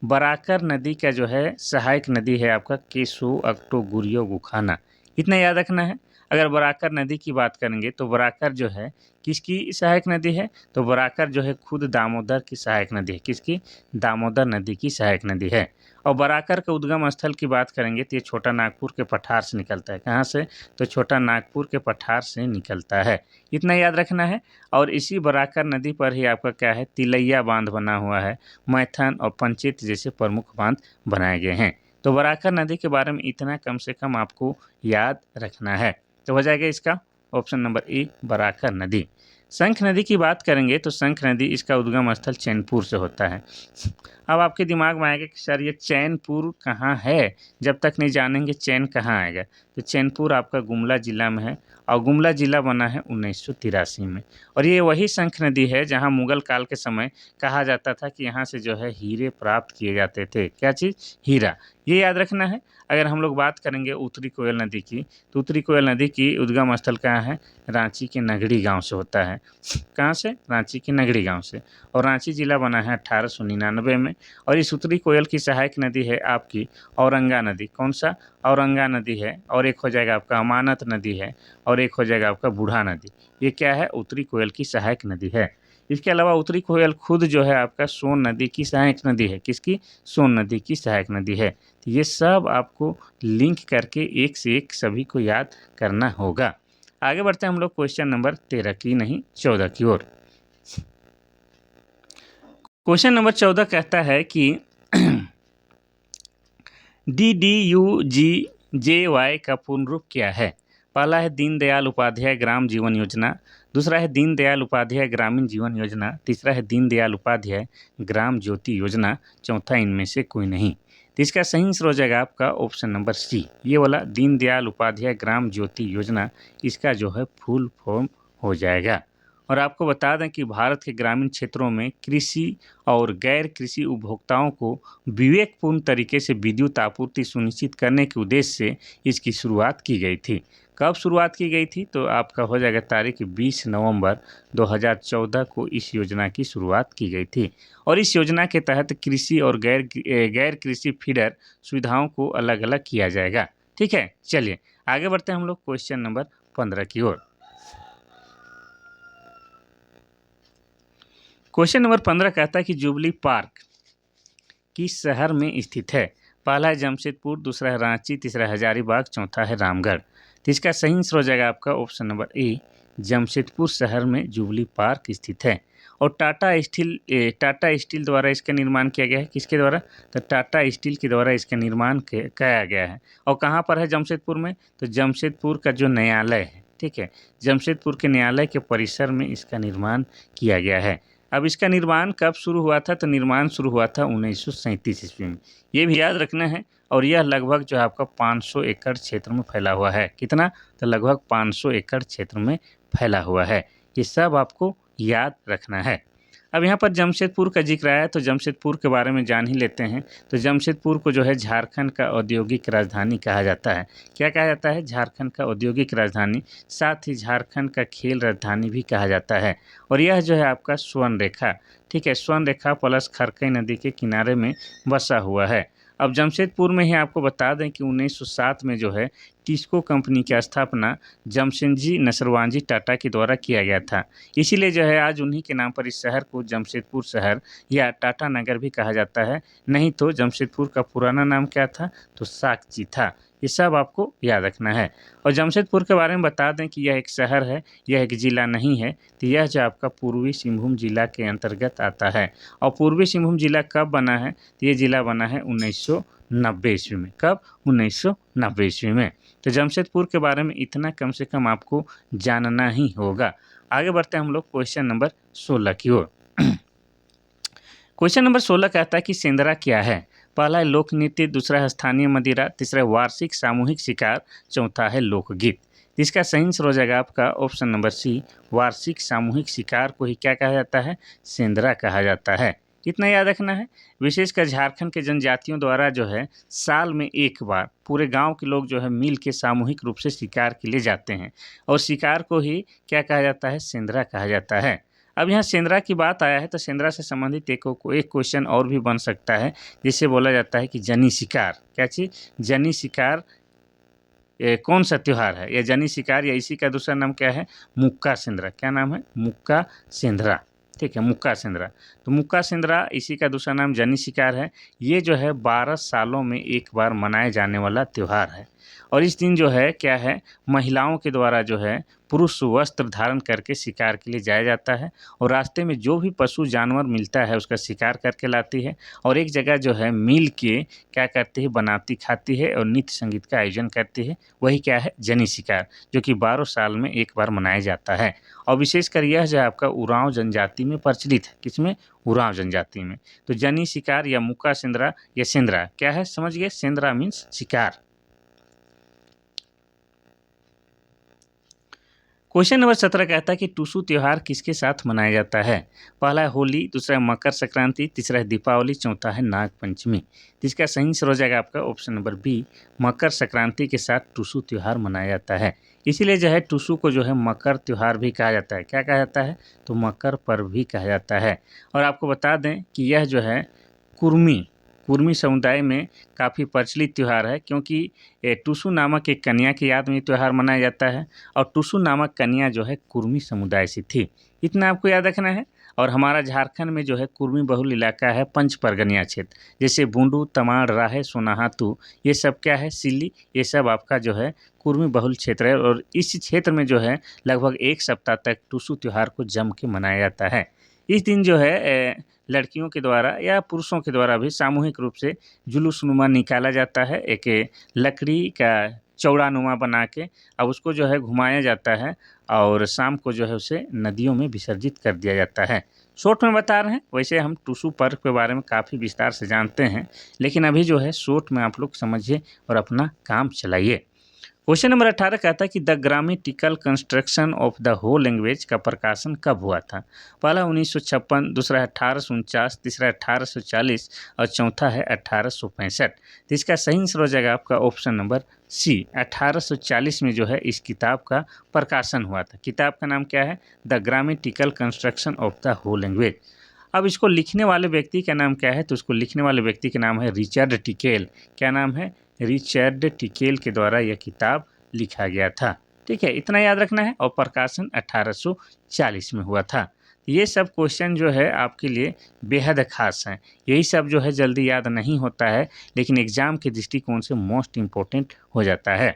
बराकर नदी का जो है सहायक नदी है आपका केसो, अकटो, गुरियो, गुखाना। इतना याद रखना है। अगर बराकर नदी की बात करेंगे तो बराकर जो है किसकी सहायक नदी है, तो बराकर जो है खुद दामोदर की सहायक नदी है। किसकी, दामोदर नदी की सहायक नदी है। और बराकर के उद्गम स्थल की बात करेंगे तो ये छोटा नागपुर के पठार से निकलता है। कहाँ से, तो छोटा नागपुर के पठार से निकलता है। इतना याद रखना है। और इसी बराकर नदी पर ही आपका क्या है, तिलैया बांध बना हुआ है, मैथन और पंचेत जैसे प्रमुख बांध बनाए गए हैं। तो बराकर नदी के बारे में इतना कम से कम आपको याद रखना है। तो हो जाएगा इसका ऑप्शन नंबर ए, बराकर नदी। शंख नदी की बात करेंगे तो शंख नदी इसका उद्गम स्थल चैनपुर से होता है। अब आपके दिमाग में आएगा कि सर ये चैनपुर कहाँ है, जब तक नहीं जानेंगे चैन कहाँ आएगा। तो चैनपुर आपका गुमला जिला में है, और गुमला जिला बना है 1983 में। और ये वही शंख नदी है जहाँ मुगल काल के समय कहा जाता था कि यहाँ से जो है हीरे प्राप्त किए जाते थे। क्या चीज़, हीरा। ये याद रखना है। अगर हम लोग बात करेंगे उत्तरी कोयल नदी की, तो उत्तरी कोयल नदी की उद्गम स्थल कहाँ है? रांची के नगड़ी गांव से होता है। कहाँ से? रांची के नगड़ी गांव से। और रांची जिला बना है 1899 में। और इस उत्तरी कोयल की सहायक नदी है आपकी औरंगा नदी। कौन सा? औरंगा नदी है। और एक हो जाएगा आपका अमानत नदी है। और एक हो जाएगा आपका बूढ़ा नदी। ये क्या है? उत्तरी कोयल की सहायक नदी है। इसके अलावा उत्तरी कोयल खुद जो है आपका सोन नदी की सहायक नदी है। किसकी? सोन नदी की सहायक नदी है। तो ये सब आपको लिंक करके एक से एक सभी को याद करना होगा। आगे बढ़ते हैं हम लोग क्वेश्चन नंबर 13 की नहीं 14 की ओर। क्वेश्चन नंबर 14 कहता है कि DDUGJY का पूर्ण रूप क्या है? पहला है दीनदयाल उपाध्याय ग्राम जीवन योजना, दूसरा है दीनदयाल उपाध्याय ग्रामीण जीवन योजना, तीसरा है दीनदयाल उपाध्याय ग्राम ज्योति योजना, चौथा इनमें से कोई नहीं। तो इसका सही आंसर हो जाएगा आपका ऑप्शन नंबर सी, ये वाला दीनदयाल उपाध्याय ग्राम ज्योति योजना, इसका जो है फुल फॉर्म हो जाएगा। और आपको बता दें कि भारत के ग्रामीण क्षेत्रों में कृषि और गैर कृषि उपभोक्ताओं को विवेकपूर्ण तरीके से विद्युत आपूर्ति सुनिश्चित करने के उद्देश्य से इसकी शुरुआत की गई थी। कब शुरुआत की गई थी? तो आपका हो जाएगा तारीख 20 नवंबर 2014 को इस योजना की शुरुआत की गई थी। और इस योजना के तहत कृषि और गैर कृषि फीडर सुविधाओं को अलग अलग किया जाएगा। ठीक है, चलिए आगे बढ़ते हैं हम लोग क्वेश्चन नंबर 15 की ओर। क्वेश्चन नंबर 15 कहता है कि जुबली पार्क किस शहर में स्थित है? पहला है जमशेदपुर, दूसरा है रांची, तीसरा है हजारीबाग, चौथा है रामगढ़। तो इसका सही आंसर हो जाएगा आपका ऑप्शन नंबर ए, जमशेदपुर शहर में जुबली पार्क स्थित है। और टाटा स्टील द्वारा इसका निर्माण किया गया है। किसके द्वारा? तो टाटा स्टील के द्वारा इसका निर्माण किया गया है। और कहाँ पर है जमशेदपुर में? तो जमशेदपुर का जो न्यायालय है, ठीक है, जमशेदपुर के न्यायालय के परिसर में इसका निर्माण किया गया है। अब इसका निर्माण कब शुरू हुआ था? तो निर्माण शुरू हुआ था 1937 ईस्वी में। ये भी याद रखना है। और यह लगभग जो है आपका 500 एकड़ क्षेत्र में फैला हुआ है। कितना? तो लगभग 500 एकड़ क्षेत्र में फैला हुआ है। ये सब आपको याद रखना है। अब यहाँ पर जमशेदपुर का जिक्र आया तो जमशेदपुर के बारे में जान ही लेते हैं। तो जमशेदपुर को जो है झारखंड का औद्योगिक राजधानी कहा जाता है। क्या कहा जाता है? झारखंड का औद्योगिक राजधानी, साथ ही झारखंड का खेल राजधानी भी कहा जाता है। और यह जो है आपका स्वर्ण रेखा, ठीक है, स्वर्ण रेखा प्लस खरकई नदी के किनारे में बसा हुआ है। अब जमशेदपुर में ही आपको बता दें कि 1907 में जो है टिस्को कंपनी की स्थापना जमशेदजी नसरवांजी टाटा के द्वारा किया गया था। इसीलिए जो है आज उन्हीं के नाम पर इस शहर को जमशेदपुर शहर या टाटा नगर भी कहा जाता है। नहीं तो जमशेदपुर का पुराना नाम क्या था? तो साकची था। ये सब आपको याद रखना है। और जमशेदपुर के बारे में बता दें कि यह एक शहर है, यह एक ज़िला नहीं है। तो यह जो आपका पूर्वी सिंहभूम जिला के अंतर्गत आता है। और पूर्वी सिंहभूम जिला कब बना है? तो ये जिला बना है 1990 ईस्वी में। कब? 1990 ईस्वी में। तो जमशेदपुर के बारे में इतना कम से कम आपको जानना ही होगा। आगे बढ़ते हैं हम लोग क्वेश्चन नंबर 16 की ओर। क्वेश्चन नंबर 16 कहता है कि सेंदरा क्या है? पहला है लोक नृत्य, दूसरा है स्थानीय मदिरा, तीसरा है वार्षिक सामूहिक शिकार, चौथा है लोकगीत। इसका सही आंसर हो जाएगा आपका ऑप्शन नंबर सी, वार्षिक सामूहिक शिकार को ही क्या कहा जाता है? सेंदरा कहा जाता है। इतना याद रखना है। विशेषकर झारखंड के जनजातियों द्वारा जो है साल में एक बार पूरे गांव के लोग जो है मिल के सामूहिक रूप से शिकार के लिए जाते हैं। और शिकार को ही क्या कहा जाता है? सेंदरा कहा जाता है। अब यहाँ सेंदरा की बात आया है तो सेंदरा से संबंधित एक क्वेश्चन और भी बन सकता है, जिसे बोला जाता है कि जनी शिकार। क्या चीज़? जनी शिकार कौन सा त्यौहार है? या जनी शिकार या इसी का दूसरा नाम क्या है? मुक्का सेंदरा। क्या नाम है? मुक्का सेंदरा। ठीक है, मुक्का सेंदरा। तो मुक्का सेंदरा इसी का दूसरा नाम जनी शिकार है। ये जो है 12 सालों में एक बार मनाए जाने वाला त्यौहार है। और इस दिन जो है क्या है, महिलाओं के द्वारा जो है पुरुष वस्त्र धारण करके शिकार के लिए जाया जाता है। और रास्ते में जो भी पशु जानवर मिलता है उसका शिकार करके लाती है। और एक जगह जो है मिल के क्या करती है? बनाती खाती है और नृत्य संगीत का आयोजन करती है। वही क्या है? जनी शिकार, जो कि 12 साल में एक बार मनाया जाता है। और विशेषकर यह जो है आपका उरांव जनजाति में प्रचलित है। किसमें? उरांव जनजाति में। तो जनी शिकार या मुक्का सेंदरा या सेंदरा क्या है? समझ गए? सेंदरा मीन्स शिकार। क्वेश्चन नंबर 17 कहता है कि टुसू त्योहार किसके साथ मनाया जाता है। पहला है होली, दूसरा है मकर संक्रांति, तीसरा है दीपावली, चौथा है नाग पंचमी। जिसका सही आंसर हो जाएगा आपका option number B, Makar Sankranti के साथ टुसू त्योहार मनाया जाता है। इसीलिए जो है टुसू को जो है मकर त्योहार भी कहा जाता है। क्या कहा जाता है? तो मकर पर्व भी कहा जाता है। और आपको बता दें कि यह जो है कुर्मी समुदाय में काफ़ी प्रचलित त्यौहार है, क्योंकि टुसू नामक एक कन्या की याद में ये त्यौहार मनाया जाता है और टुसू नामक कन्या जो है कुर्मी समुदाय से थी। इतना आपको याद रखना है। और हमारा झारखंड में जो है कुर्मी बहुल इलाका है, पंच परगनिया क्षेत्र, जैसे बूंदू, तमाड़, राहे, सोनाहातू, ये सब क्या है, सिल्ली, ये सब आपका जो है कुर्मी बहुल क्षेत्र है। और इस क्षेत्र में जो है लगभग 1 सप्ताह तक टुसू त्यौहार को जम के मनाया जाता है। इस दिन जो है लड़कियों के द्वारा या पुरुषों के द्वारा भी सामूहिक रूप से जुलूसनुमा निकाला जाता है। एक लकड़ी का चौड़ानुमा बना के अब उसको जो है घुमाया जाता है और शाम को जो है उसे नदियों में विसर्जित कर दिया जाता है। शॉर्ट में बता रहे हैं, वैसे हम टुसू पर्व के बारे में काफ़ी विस्तार से जानते हैं, लेकिन अभी जो है शॉर्ट में आप लोग समझिए और अपना काम चलाइए। क्वेश्चन नंबर 18 कहता है कि the grammatical construction of the whole language का प्रकाशन कब हुआ था। पहला 1956, दूसरा है 1849, तीसरा 1840 और चौथा है 1865। तो इसका सही आंसर हो जाएगा आपका ऑप्शन नंबर सी, 1840 में जो है इस किताब का प्रकाशन हुआ था। किताब का नाम क्या है? The grammatical construction of the whole language. अब इसको लिखने वाले व्यक्ति का नाम क्या है? तो उसको लिखने वाले व्यक्ति का नाम है रिचर्ड टिकेल। क्या नाम है? रिचर्ड टिकेल के द्वारा यह किताब लिखा गया था। ठीक है, इतना याद रखना है। और प्रकाशन 1840 में हुआ था। ये सब क्वेश्चन जो है आपके लिए बेहद खास हैं। यही सब जो है जल्दी याद नहीं होता है, लेकिन एग्जाम के दृष्टिकोण से मोस्ट इम्पोर्टेंट हो जाता है।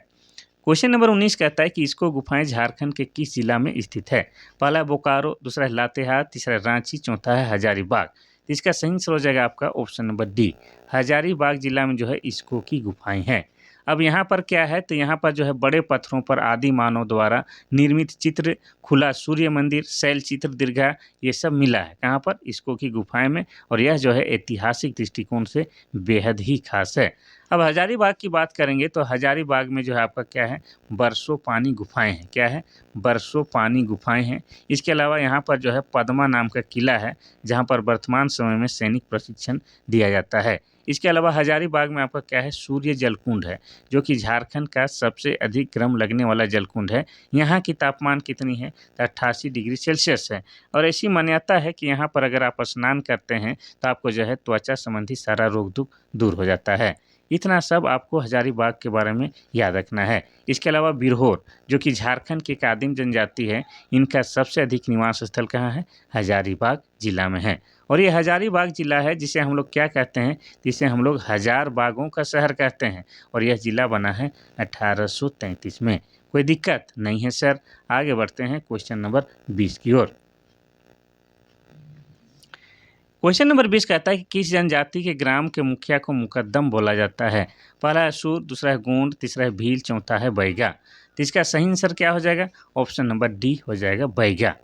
क्वेश्चन नंबर 19 कहता है कि इसको गुफाएं झारखंड के किस जिला में स्थित है। पहला है बोकारो, दूसरा है लातेहार, तीसरा है रांची, चौथा है हजारीबाग। तो इसका सही आंसर हो जाएगा आपका ऑप्शन नंबर डी, हजारीबाग जिला में जो है इसको की गुफाएं हैं। अब यहाँ पर क्या है? तो यहाँ पर जो है बड़े पत्थरों पर आदि मानव द्वारा निर्मित चित्र, खुला सूर्य मंदिर, शैल चित्र दीर्घा, ये सब मिला है। कहाँ पर? इसको की गुफाएं में। और यह जो है ऐतिहासिक दृष्टिकोण से बेहद ही खास है। अब हजारीबाग की बात करेंगे तो हजारीबाग में जो है आपका क्या है? बरसों पानी गुफाएं हैं। क्या है? बरसों पानी गुफाएं हैं। इसके अलावा यहाँ पर जो है पद्मा नाम का किला है, जहाँ पर वर्तमान समय में सैनिक प्रशिक्षण दिया जाता है। इसके अलावा हजारीबाग में आपका क्या है? सूर्य जलकुंड है, जो कि झारखंड का सबसे अधिक गर्म लगने वाला जलकुंड है। यहाँ की तापमान कितनी है? तो 88 डिग्री सेल्सियस है। और ऐसी मान्यता है कि यहाँ पर अगर आप स्नान करते हैं तो आपको जो है त्वचा संबंधी सारा रोग दुख दूर हो जाता है। इतना सब आपको हजारीबाग के बारे में याद रखना है। इसके अलावा बिरहोर, जो कि झारखंड की एक आदिम जनजाति है, इनका सबसे अधिक निवास स्थल कहाँ है? हजारीबाग जिला में है। और ये हजारीबाग जिला है जिसे हम लोग क्या कहते हैं? जिसे हम लोग हजार बागों का शहर कहते हैं। और यह जिला बना है 1833 में। कोई दिक्कत नहीं है सर। आगे बढ़ते हैं क्वेश्चन नंबर 20 की ओर। क्वेश्चन नंबर 20 कहता है कि किस जनजाति के ग्राम के मुखिया को मुकद्दम बोला जाता है। पहला है सूर, दूसरा है गोंड, तीसरा है भील, चौथा है बैगा। तो इसका सही आंसर क्या हो जाएगा? ऑप्शन नंबर डी हो जाएगा, बैगा।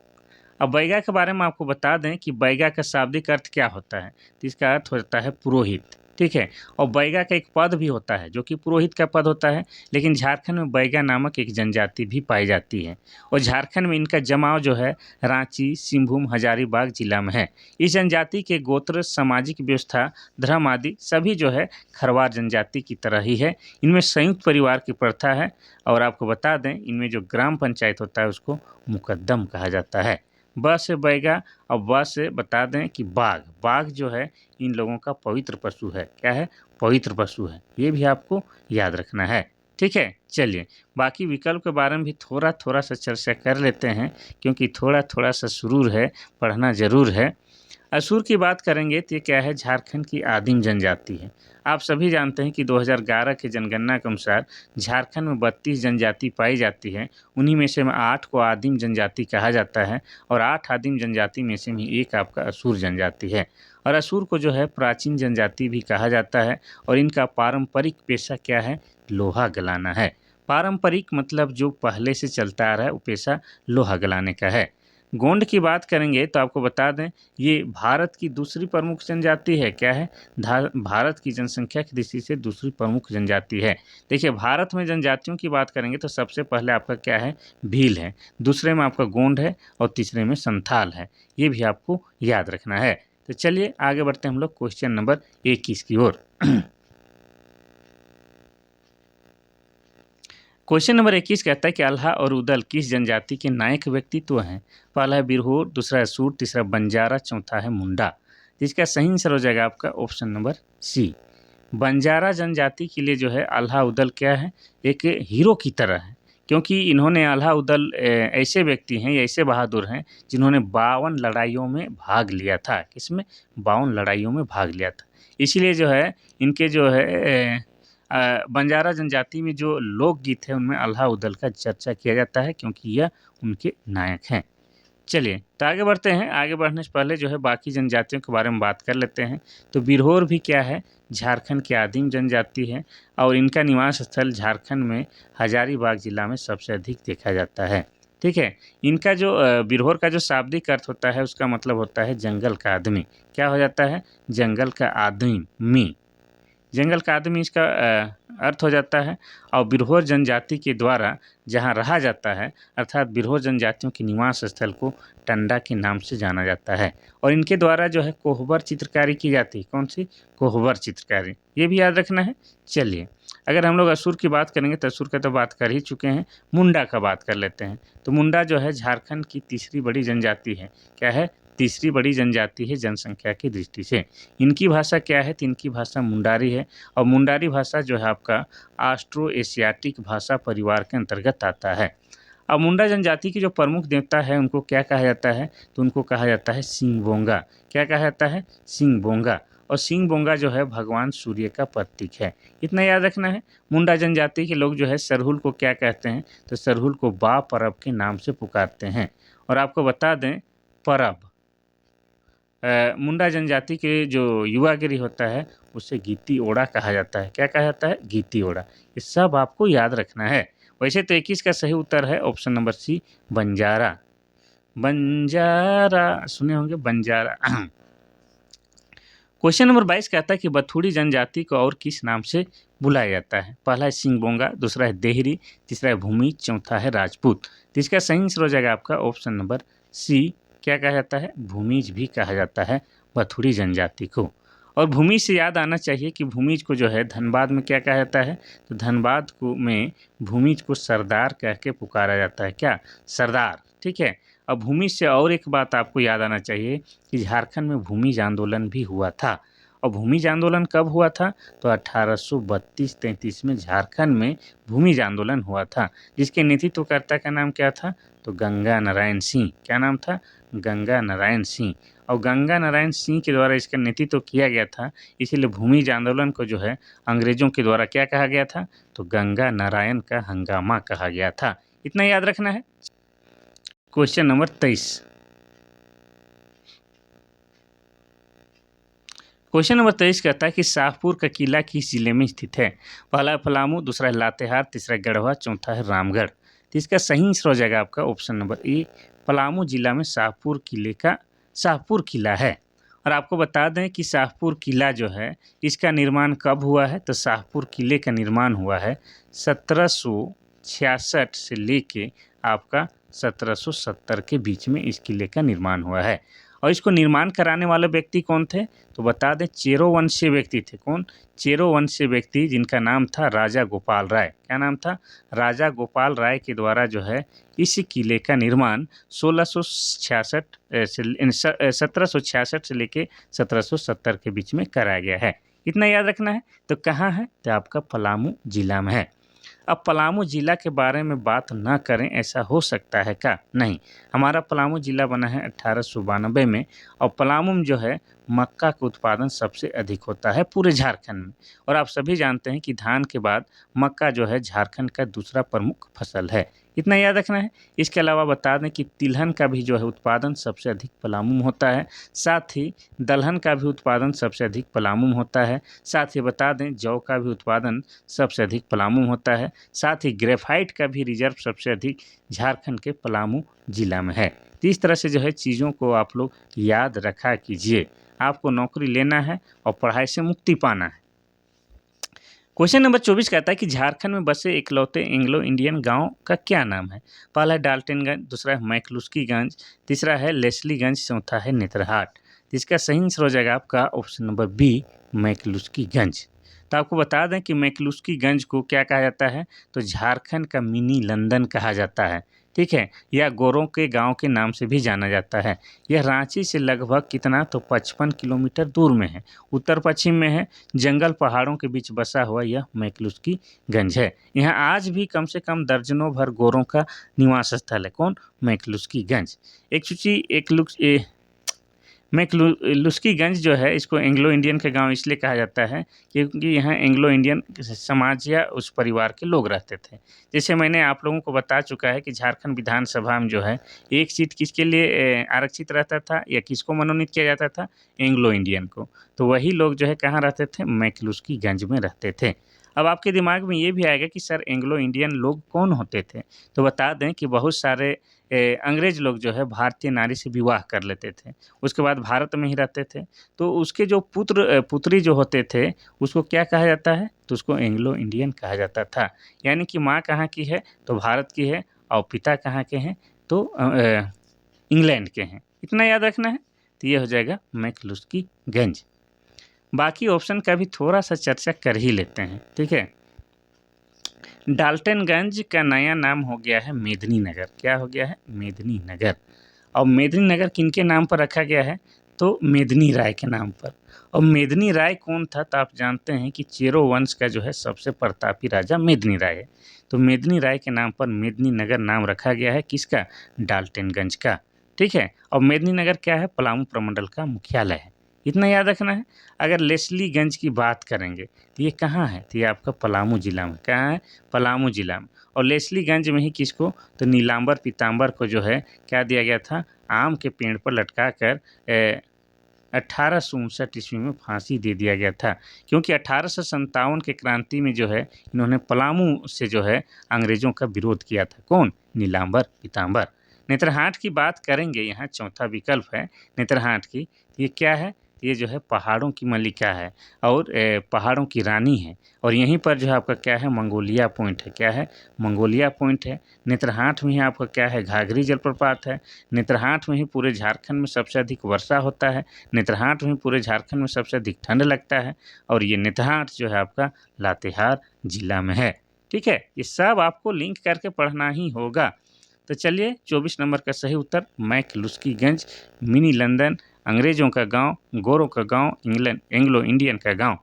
अब बैगा के बारे में आपको बता दें कि बैगा का शाब्दिक अर्थ क्या होता है। तो इसका अर्थ होता है पुरोहित। ठीक है, और बैगा का एक पद भी होता है जो कि पुरोहित का पद होता है। लेकिन झारखंड में बैगा नामक एक जनजाति भी पाई जाती है। और झारखंड में इनका जमाव जो है रांची, सिंहभूम, हजारीबाग जिला में है। इस जनजाति के गोत्र, सामाजिक व्यवस्था, धर्म आदि सभी जो है खरवार जनजाति की तरह ही है। इनमें संयुक्त परिवार की प्रथा है। और आपको बता दें इनमें जो ग्राम पंचायत होता है उसको मुकद्दम कहा जाता है। ब से बैगा और ब से बता दें कि बाघ। बाघ जो है इन लोगों का पवित्र पशु है। क्या है? पवित्र पशु है। ये भी आपको याद रखना है। ठीक है, चलिए बाकी विकल्प के बारे में भी थोड़ा थोड़ा सा चर्चा कर लेते हैं, क्योंकि थोड़ा थोड़ा सा सुरूर है, पढ़ना जरूर है। असुर की बात करेंगे तो ये क्या है? झारखंड की आदिम जनजाति है। आप सभी जानते हैं कि 2011 के जनगणना के अनुसार झारखंड में 32 जनजाति पाई जाती है। उन्हीं में से 8 को आदिम जनजाति कहा जाता है। और 8 आदिम जनजाति में से ही एक आपका असुर जनजाति है। और असुर को जो है प्राचीन जनजाति भी कहा जाता है। और इनका पारंपरिक पेशा क्या है? लोहा गलाना है। पारंपरिक मतलब जो पहले से चलता आ रहा है वो पेशा लोहा गलाने का है। गोंड की बात करेंगे तो आपको बता दें ये भारत की दूसरी प्रमुख जनजाति है। क्या है? भारत की जनसंख्या की दृष्टि से दूसरी प्रमुख जनजाति है। देखिए, भारत में जनजातियों की बात करेंगे तो सबसे पहले आपका क्या है? भील है, दूसरे में आपका गोंड है और तीसरे में संथाल है। ये भी आपको याद रखना है। तो चलिए आगे बढ़ते हैं हम लोग क्वेश्चन नंबर 21 की ओर। क्वेश्चन नंबर 21 कहता है कि अल्हा और उदल किस जनजाति के नायक व्यक्तित्व हैं? पहला है बिरहोर, दूसरा है सूर, तीसरा बंजारा, चौथा है मुंडा। इसका सही आंसर हो जाएगा आपका ऑप्शन नंबर सी। बंजारा जनजाति के लिए जो है अल्हा उदल क्या है? एक हीरो की तरह है, क्योंकि इन्होंने अल्हा उदल ऐसे व्यक्ति हैं, ऐसे बहादुर हैं जिन्होंने 52 लड़ाइयों में भाग लिया था। किसमें? 52 लड़ाइयों में भाग लिया था। इसीलिए जो है इनके जो है बंजारा जनजाति में जो लोकगीत है उनमें अल्हा उदल का चर्चा किया जाता है, क्योंकि यह उनके नायक हैं। चलिए तो आगे बढ़ते हैं। आगे बढ़ने से पहले जो है बाकी जनजातियों के बारे में बात कर लेते हैं। तो बिरहोर भी क्या है? झारखंड की आदिम जनजाति है और इनका निवास स्थल झारखंड में हजारीबाग जिला में सबसे अधिक देखा जाता है। ठीक है। इनका जो बिरहोर का जो शाब्दिक अर्थ होता है उसका मतलब होता है जंगल का आदमी। क्या हो जाता है? जंगल का आदमी। जंगल का आदमी इसका अर्थ हो जाता है। और बिरहोर जनजाति के द्वारा जहाँ रहा जाता है, अर्थात बिरहोर जनजातियों के निवास स्थल को टंडा के नाम से जाना जाता है। और इनके द्वारा जो है कोहबर चित्रकारी की जाती है। कौन सी? कोहबर चित्रकारी। ये भी याद रखना है। चलिए, अगर हम लोग असुर की बात करेंगे तो असुर का तो बात कर ही चुके हैं, मुंडा का बात कर लेते हैं। तो मुंडा जो है झारखंड की तीसरी बड़ी जनजाति है। क्या है? तीसरी बड़ी जनजाति है जनसंख्या की दृष्टि से। इनकी भाषा क्या है? तो इनकी भाषा मुंडारी है और मुंडारी भाषा जो है आपका ऑस्ट्रो एशियाटिक भाषा परिवार के अंतर्गत आता है। अब मुंडा जनजाति की जो प्रमुख देवता है उनको क्या कहा जाता है? तो उनको कहा जाता है सिंहबोंगा। क्या कहा जाता है? सिंहबोंगा। और सिंहबोंगा जो है भगवान सूर्य का प्रतीक है। इतना याद रखना है। मुंडा जनजाति के लोग जो है सरहुल को क्या कहते हैं? तो सरहुल को बा परब के नाम से पुकारते हैं। और आपको बता दें परब मुंडा जनजाति के जो युवागिरी होता है उसे गीती ओड़ा कहा जाता है। क्या कहा जाता है? गीती ओड़ा। ये सब आपको याद रखना है। वैसे तो 21 का सही उत्तर है option number C, Banjara. Banjara सुने होंगे, बंजारा। क्वेश्चन नंबर 22 कहता है कि बथुड़ी जनजाति को और किस नाम से बुलाया जाता है? पहला है सिंहबोंगा, दूसरा है देहरी, तीसरा है भूमि, चौथा है राजपूत। तो इसका सही आंसर हो जाएगा आपका ऑप्शन नंबर सी। क्या कहा जाता है? भूमिज भी कहा जाता है बथुड़ी जनजाति को। और भूमि से याद आना चाहिए कि भूमिज को जो है धनबाद में क्या कहा जाता है? तो धनबाद को में भूमिज को सरदार कह के पुकारा जाता है। क्या? सरदार। ठीक है। अब भूमि से और एक बात आपको याद आना चाहिए कि झारखंड में भूमिज आंदोलन भी हुआ था। और भूमिज आंदोलन कब हुआ था? तो 1832-33 में झारखंड में भूमिज आंदोलन हुआ था, जिसके नेतृत्वकर्ता का नाम क्या था? तो गंगा नारायण सिंह। क्या नाम था? गंगा नारायण सिंह। और गंगा नारायण सिंह के द्वारा इसका नेतृत्व किया गया था। इसीलिए भूमिज आंदोलन को जो है अंग्रेजों के द्वारा क्या कहा गया था? तो गंगा नारायण का हंगामा कहा गया था। इतना याद रखना है। Question number 23। क्वेश्चन नंबर 23 कहता है कि शाहपुर का किला किस जिले में स्थित है? पहला है पलामू, दूसरा है लातेहार, तीसरा है गढ़वा, चौथा है रामगढ़। तो इसका सही आंसर हो जाएगा आपका ऑप्शन नंबर ए, पलामू जिला में शाहपुर किले का शाहपुर किला है। और आपको बता दें कि शाहपुर किला जो है इसका निर्माण कब हुआ है? तो शाहपुर किले का निर्माण हुआ है 1766 से लेके आपका 1770 के बीच में इस किले का निर्माण हुआ है। और इसको निर्माण कराने वाले व्यक्ति कौन थे? तो बता दें चेरो वंशीय व्यक्ति थे। कौन? चेरो वंशीय व्यक्ति, जिनका नाम था राजा गोपाल राय। क्या नाम था? राजा गोपाल राय के द्वारा जो है इस किले का निर्माण 1766 से लेके 1770 के बीच में कराया गया है। इतना याद रखना है। तो कहाँ है? तो आपका पलामू जिला में है। अब पलामू जिला के बारे में बात ना करें ऐसा हो सकता है क्या? नहीं। हमारा पलामू जिला बना है 1892 में। और पलामू में जो है मक्का का उत्पादन सबसे अधिक होता है पूरे झारखंड में। और आप सभी जानते हैं कि धान के बाद मक्का जो है झारखंड का दूसरा प्रमुख फसल है। इतना याद रखना है। इसके अलावा बता दें कि तिलहन का भी जो है उत्पादन सबसे अधिक पलामू में होता है। साथ ही दलहन का भी उत्पादन सबसे अधिक पलामू में होता है। साथ ही बता दें जौ का भी उत्पादन सबसे अधिक पलामू में होता है। साथ ही ग्रेफाइट का भी रिजर्व सबसे अधिक झारखंड के पलामू जिला में है। तो इस तरह से जो है चीज़ों को आप लोग याद रखा कीजिए। आपको नौकरी लेना है और पढ़ाई से मुक्ति पाना है। क्वेश्चन नंबर 24 कहता है कि झारखंड में बसे इकलौते एंग्लो इंडियन गांव का क्या नाम है? पहला है डाल्टनगंज, दूसरा है मैकलुस्कीगंज, तीसरा है लेस्लीगंज, चौथा है नेतरहाट। इसका सही आंसर हो जाएगा आपका ऑप्शन नंबर बी, मैकलुस्कीगंज। तो आपको बता दें कि मैकलुस्कीगंज को क्या कहा जाता है, तो झारखंड का मिनी लंदन कहा जाता है, ठीक है, या गोरों के गांव के नाम से भी जाना जाता है। यह रांची से लगभग कितना, तो 55 किलोमीटर दूर में है, उत्तर पश्चिम में है, जंगल पहाड़ों के बीच बसा हुआ यह मैकलुस्कीगंज है। यहाँ आज भी कम से कम दर्जनों भर गोरों का निवास स्थल है। कौन? मैकलुस्कीगंज। मैकलुस्कीगंज जो है, इसको एंग्लो इंडियन के गांव इसलिए कहा जाता है क्योंकि यहाँ एंग्लो इंडियन समाज या उस परिवार के लोग रहते थे। जैसे मैंने आप लोगों को बता चुका है कि झारखंड विधानसभा में जो है एक सीट किसके लिए आरक्षित रहता था या किसको मनोनीत किया जाता था? एंग्लो इंडियन को। तो वही लोग जो है कहाँ रहते थे? मैकलुस्कीगंज में रहते थे। अब आपके दिमाग में ये भी आएगा कि सर एंग्लो इंडियन लोग कौन होते थे? तो बता दें कि बहुत सारे अंग्रेज लोग जो है भारतीय नारी से विवाह कर लेते थे, उसके बाद भारत में ही रहते थे। तो उसके जो पुत्री जो होते थे उसको क्या कहा जाता है? तो उसको एंग्लो इंडियन कहा जाता था। यानी कि माँ कहाँ की है? तो भारत की है, और पिता कहाँ के हैं? तो इंग्लैंड के हैं। इतना याद रखना है। तो ये हो जाएगा मैकलुस्कीगंज। बाकी ऑप्शन का भी थोड़ा सा चर्चा कर ही लेते हैं, ठीक है। डाल्टनगंज का नया नाम हो गया है मेदिनीनगर। क्या हो गया है? मेदिनीनगर। और मेदिनीनगर किनके नाम पर रखा गया है? तो मेदिनी राय के नाम पर। और मेदिनी राय कौन था? तो आप जानते हैं कि चेरो वंश का जो है सबसे प्रतापी राजा मेदिनी राय है। तो मेदिनी राय के नाम पर मेदिनीनगर नाम रखा गया है। किसका? डाल्टनगंज का, ठीक है। और मेदिनीनगर क्या है? पलामू प्रमंडल का मुख्यालय है। इतना याद रखना है। अगर लेस्लीगंज की बात करेंगे तो ये कहाँ है? तो ये आपका पलामू जिला में। कहाँ है? पलामू जिला में। और लेस्लीगंज में ही किसको? तो नीलांबर पीताम्बर को जो है क्या दिया गया था? आम के पेड़ पर लटका कर 1859 ईस्वी में फांसी दे दिया गया था, क्योंकि 1857 के क्रांति में जो है इन्होंने पलामू से जो है अंग्रेजों का विरोध किया था। कौन? नीलांबर पीताम्बर। नेत्रहाट की बात करेंगे, यहाँ चौथा विकल्प है नेत्रहाट की। ये क्या है? ये जो है पहाड़ों की मल्लिका है और पहाड़ों की रानी है। और यहीं पर जो है आपका क्या है? मंगोलिया पॉइंट है। क्या है? मंगोलिया पॉइंट है। नेत्रहाट में ही आपका क्या है? घाघरी जलप्रपात है। नेत्रहाट में ही पूरे झारखंड में सबसे अधिक वर्षा होता है। नेत्रहाट में पूरे झारखंड में सबसे अधिक ठंड लगता है। और ये नेत्रहाट जो है आपका लातेहार जिला में है, ठीक है। ये सब आपको लिंक करके पढ़ना ही होगा। तो चलिए 24 नंबर का सही उत्तर मैकलुस्कीगंज, मिनी लंदन, अंग्रेजों का गांव, गोरों का गांव, इंग्लैंड एंग्लो इंडियन का गांव।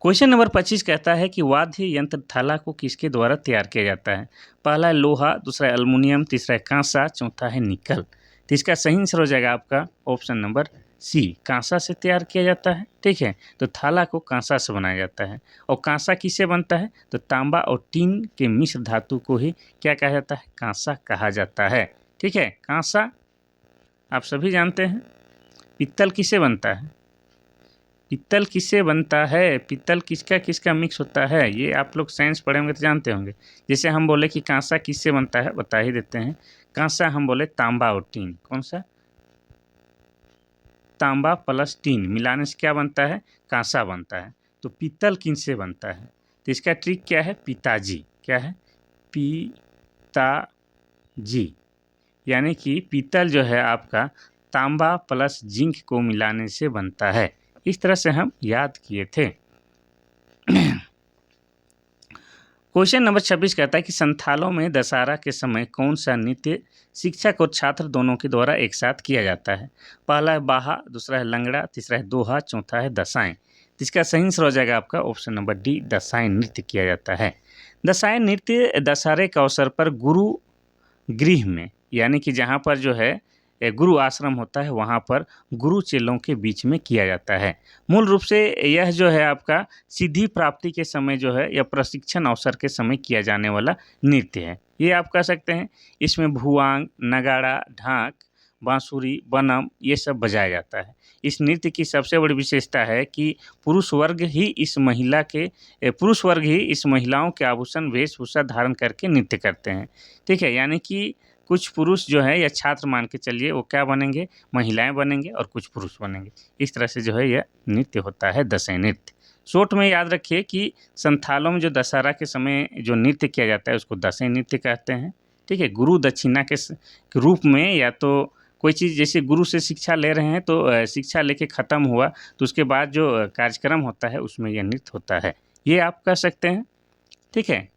क्वेश्चन नंबर 25 कहता है कि वाद्य यंत्र थाला को किसके द्वारा तैयार किया जाता है? पहला है लोहा, दूसरा है एल्युमिनियम, तीसरा है कांसा, चौथा है निकल। तो इसका सही आंसर हो जाएगा आपका ऑप्शन नंबर सी, कांसा से तैयार किया जाता है, ठीक है। तो थाला को कांसा से बनाया जाता है। और कांसा किससे बनता है? तो तांबा और टीन के मिश्र धातु को ही क्या कहा जाता है? कांसा कहा जाता है, ठीक है। कांसा आप सभी जानते हैं। पित्तल किससे बनता है? पित्तल किससे बनता है? पित्तल किसका किसका मिक्स होता है? ये आप लोग साइंस पढ़े होंगे तो जानते होंगे। जैसे हम बोले कि कांसा किससे बनता है, बता ही देते हैं। कांसा हम बोले तांबा और टीन। कौन सा? तांबा प्लस टीन मिलाने से क्या बनता है? कांसा बनता है। तो पित्तल किनसे बनता है? तो इसका ट्रिक क्या है? पिताजी। क्या है? पिताजी। यानी कि पीतल जो है आपका तांबा प्लस जिंक को मिलाने से बनता है। इस तरह से हम याद किए थे। क्वेश्चन नंबर 26 कहता है कि संथालों में दशहरा के समय कौन सा नृत्य शिक्षक और छात्र दोनों के द्वारा एक साथ किया जाता है? पहला है बाहा, दूसरा है लंगड़ा, तीसरा है दोहा, चौथा है दसाएं। तो इसका सही आंसर हो जाएगा आपका ऑप्शन नंबर डी, दसाएं नृत्य किया जाता है। दसाएं नृत्य दशहरे के अवसर पर गुरु गृह में, यानी कि जहाँ पर जो है गुरु आश्रम होता है वहाँ पर गुरु चेलों के बीच में किया जाता है। मूल रूप से यह जो है आपका सिद्धि प्राप्ति के समय जो है या प्रशिक्षण अवसर के समय किया जाने वाला नृत्य है। ये आप कह सकते हैं। इसमें भुआंग, नगाड़ा, ढाक, बांसुरी, बनम ये सब बजाया जाता है। इस नृत्य की सबसे बड़ी विशेषता है कि पुरुष वर्ग ही इस महिलाओं के आभूषण वेशभूषा धारण करके नृत्य करते हैं। ठीक है, यानी कि कुछ पुरुष जो है या छात्र मान के चलिए वो क्या बनेंगे, महिलाएं बनेंगे और कुछ पुरुष बनेंगे। इस तरह से जो है यह नृत्य होता है, दशई नृत्य। शॉर्ट में याद रखिए कि संथालों में जो दशहरा के समय जो नृत्य किया जाता है उसको दशई नृत्य कहते हैं। ठीक है, गुरु दक्षिणा के रूप में, या तो कोई चीज़ जैसे गुरु से शिक्षा ले रहे हैं तो शिक्षा लेके ख़त्म हुआ तो उसके बाद जो कार्यक्रम होता है उसमें यह नृत्य होता है, ये आप कह सकते हैं। ठीक है,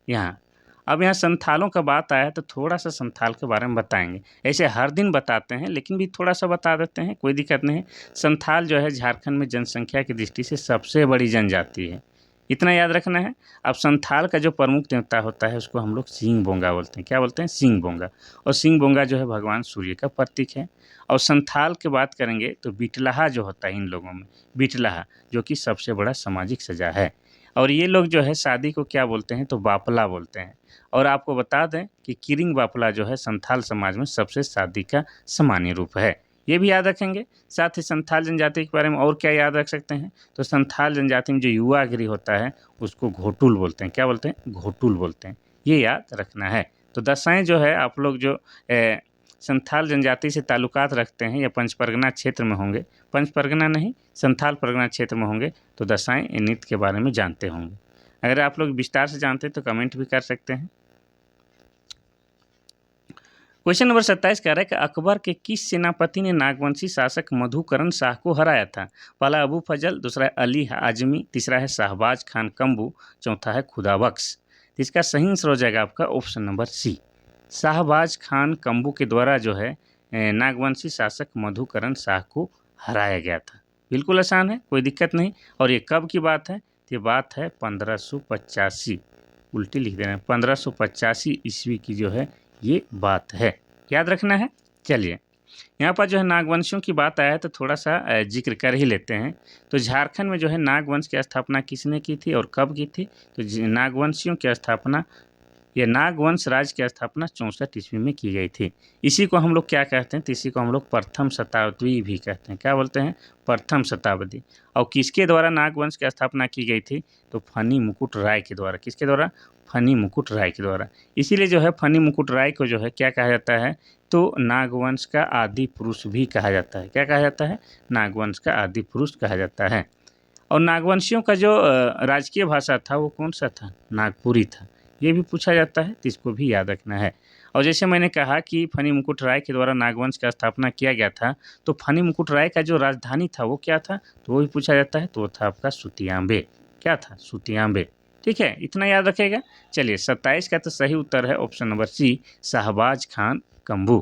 अब यहाँ संथालों का बात आया तो थोड़ा सा संथाल के बारे में बताएंगे। ऐसे हर दिन बताते हैं लेकिन भी थोड़ा सा बता देते हैं, कोई दिक्कत नहीं। संथाल जो है झारखंड में जनसंख्या की दृष्टि से सबसे बड़ी जनजाति है, इतना याद रखना है। अब संथाल का जो प्रमुख देवता होता है उसको हम लोग सिंह बोंगा बोलते हैं। क्या बोलते हैं? सिंह बोंगा। और सिंह बोंगा जो है भगवान सूर्य का प्रतीक है। और संथाल की बात करेंगे तो बिटलाहा जो होता है इन लोगों में, बिटलाहा जो कि सबसे बड़ा सामाजिक सजा है। और ये लोग जो है शादी को क्या बोलते हैं तो बापला बोलते हैं। और आपको बता दें कि किरिंग बापला जो है संथाल समाज में सबसे शादी का सामान्य रूप है, ये भी याद रखेंगे। साथ ही संथाल जनजाति के बारे में और क्या याद रख सकते हैं तो संथाल जनजाति में जो युवा गिरी होता है उसको घोटुल बोलते हैं। क्या बोलते हैं? घोटुल बोलते हैं, ये याद रखना है। तो दशाएं जो है आप लोग जो संथाल जनजाति से ताल्लुकात रखते हैं या पंच परगना क्षेत्र में होंगे, पंच परगना नहीं संथाल परगना क्षेत्र में होंगे तो दशाएं नृत्य के बारे में जानते होंगे। अगर आप लोग विस्तार से जानते हैं तो कमेंट भी कर सकते हैं। क्वेश्चन नंबर 27 कह रहा है कि अकबर के किस सेनापति ने नागवंशी शासक मधुकरण शाह को हराया था? पहला अबू फजल, दूसरा है अली आजमी, तीसरा है शाहबाज खान कम्बू, चौथा है खुदाबख्श। तो इसका सही आंसर हो जाएगा आपका option number C, Shahbaz Khan Kamboh के द्वारा जो है नागवंशी शासक मधुकरण शाह को हराया गया था। बिल्कुल आसान है, कोई दिक्कत नहीं। और ये कब की बात है? ये बात है 1585, उल्टी लिख देना, 1585 ईस्वी की जो है ये बात है, याद रखना है। चलिए यहाँ पर जो है नागवंशियों की बात आया है तो थोड़ा सा जिक्र कर ही लेते हैं। तो झारखंड में जो है नागवंश की स्थापना किसने की थी और कब की थी? तो नागवंशियों की स्थापना, यह नागवंश राज्य की स्थापना 64 ईस्वी में की गई थी। इसी को हम लोग क्या कहते हैं? तो इसी को हम लोग प्रथम शताब्दी भी कहते हैं। क्या बोलते हैं? प्रथम शताब्दी। और किसके द्वारा नागवंश की स्थापना की गई थी? तो फनी मुकुट राय के द्वारा। किसके द्वारा? फनी मुकुट राय के द्वारा। इसीलिए जो है फनी मुकुट राय को जो है क्या कहा जाता है? तो नागवंश का आदि पुरुष भी कहा जाता है। क्या कहा जाता है? नागवंश का आदि पुरुष कहा जाता है। और नागवंशियों का जो राजकीय भाषा था वो कौन सा था? नागपुरी था। ये भी पूछा जाता है तो इसको भी याद रखना है। और जैसे मैंने कहा कि फनी मुकुट राय के द्वारा नागवंश का स्थापना किया गया था, तो फनी मुकुट राय का जो राजधानी था वो क्या था? तो वो भी पूछा जाता है, तो वो था आपका सुतियांबे। क्या था? सुतियांबे। ठीक है, इतना याद रखेगा। चलिए 27 का तो सही उत्तर है option number C, Shahbaz Khan Kamboh.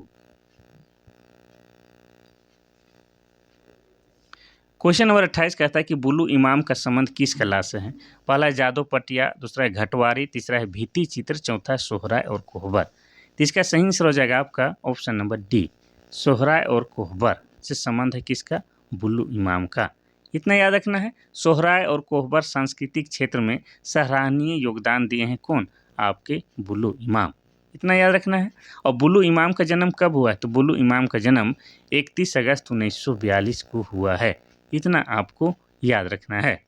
Question number 28 कहता है कि बुल्लू इमाम का संबंध किस कला से है? पहला है जादू पटिया, दूसरा है घटवारी, तीसरा है भित्ति चित्र, चौथा है सोहराय और कोहबर। तो इसका सही आंसर हो जाएगा आपका ऑप्शन नंबर डी, सोहराय और कोहबर से संबंध है किसका? बुल्लू इमाम का। इतना याद रखना है। सोहराय और कोहबर सांस्कृतिक क्षेत्र में सराहनीय योगदान दिए हैं कौन? आपके बुल्लू इमाम। इतना याद रखना है। और बुल्लू इमाम का जन्म कब हुआ है? तो बुल्लू इमाम का जन्म 31 अगस्त 1942 को हुआ है। इतना आपको याद रखना है।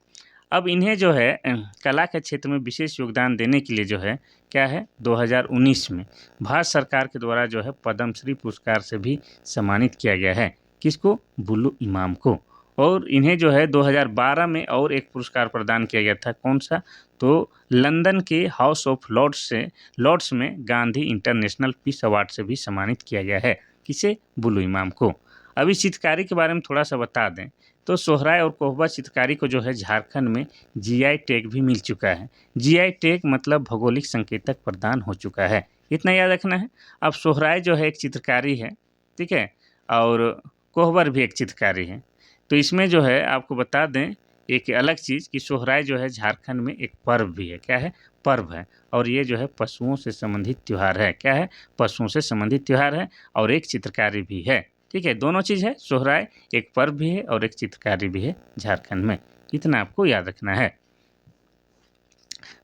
अब इन्हें जो है कला के क्षेत्र में विशेष योगदान देने के लिए जो है क्या है 2019 में भारत सरकार के द्वारा जो है पद्मश्री पुरस्कार से भी सम्मानित किया गया है। किसको? बुल्लू इमाम को। और इन्हें जो है 2012 में और एक पुरस्कार प्रदान किया गया था, कौन सा? तो लंदन के हाउस ऑफ लॉर्ड्स में गांधी इंटरनेशनल पीस अवार्ड से भी सम्मानित किया गया है। किसे? बुल्लू इमाम को। अभी चित्रकारी के बारे में थोड़ा सा बता दें तो सोहराय और कोहबर चित्रकारी को जो है झारखंड में जीआई टैग भी मिल चुका है। जीआई टैग मतलब भौगोलिक संकेतक प्रदान हो चुका है, इतना याद रखना है। अब सोहराय जो है एक चित्रकारी है, ठीक है, और कोहबर भी एक चित्रकारी है। तो इसमें जो है आपको बता दें एक अलग चीज़ कि सोहराय जो है झारखंड में एक पर्व भी है। क्या है? पर्व है। और ये जो है पशुओं से संबंधित त्यौहार है। क्या है? पशुओं से संबंधित त्यौहार है और एक चित्रकारी भी है। ठीक है, दोनों चीज़ है। सोहराय एक पर्व भी है और एक चित्रकारी भी है झारखंड में, इतना आपको याद रखना है।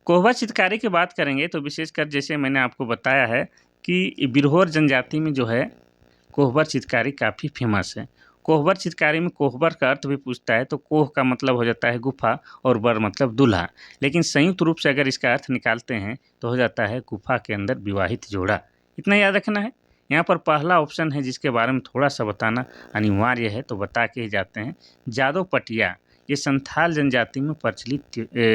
कोहबर चित्रकारी की बात करेंगे तो विशेषकर जैसे मैंने आपको बताया है कि बिरहोर जनजाति में जो है कोहबर चित्रकारी काफ़ी फेमस है। कोहबर चित्रकारी में कोहबर का अर्थ भी पूछता है तो कोह का मतलब हो जाता है गुफा और बर मतलब दूल्हा, लेकिन संयुक्त रूप से अगर इसका अर्थ निकालते हैं तो हो जाता है गुफा के अंदर विवाहित जोड़ा। इतना याद रखना है। यहाँ पर पहला ऑप्शन है जिसके बारे में थोड़ा सा बताना अनिवार्य है, तो बता के ही जाते हैं। जादव पटिया, ये संथाल जनजाति में प्रचलित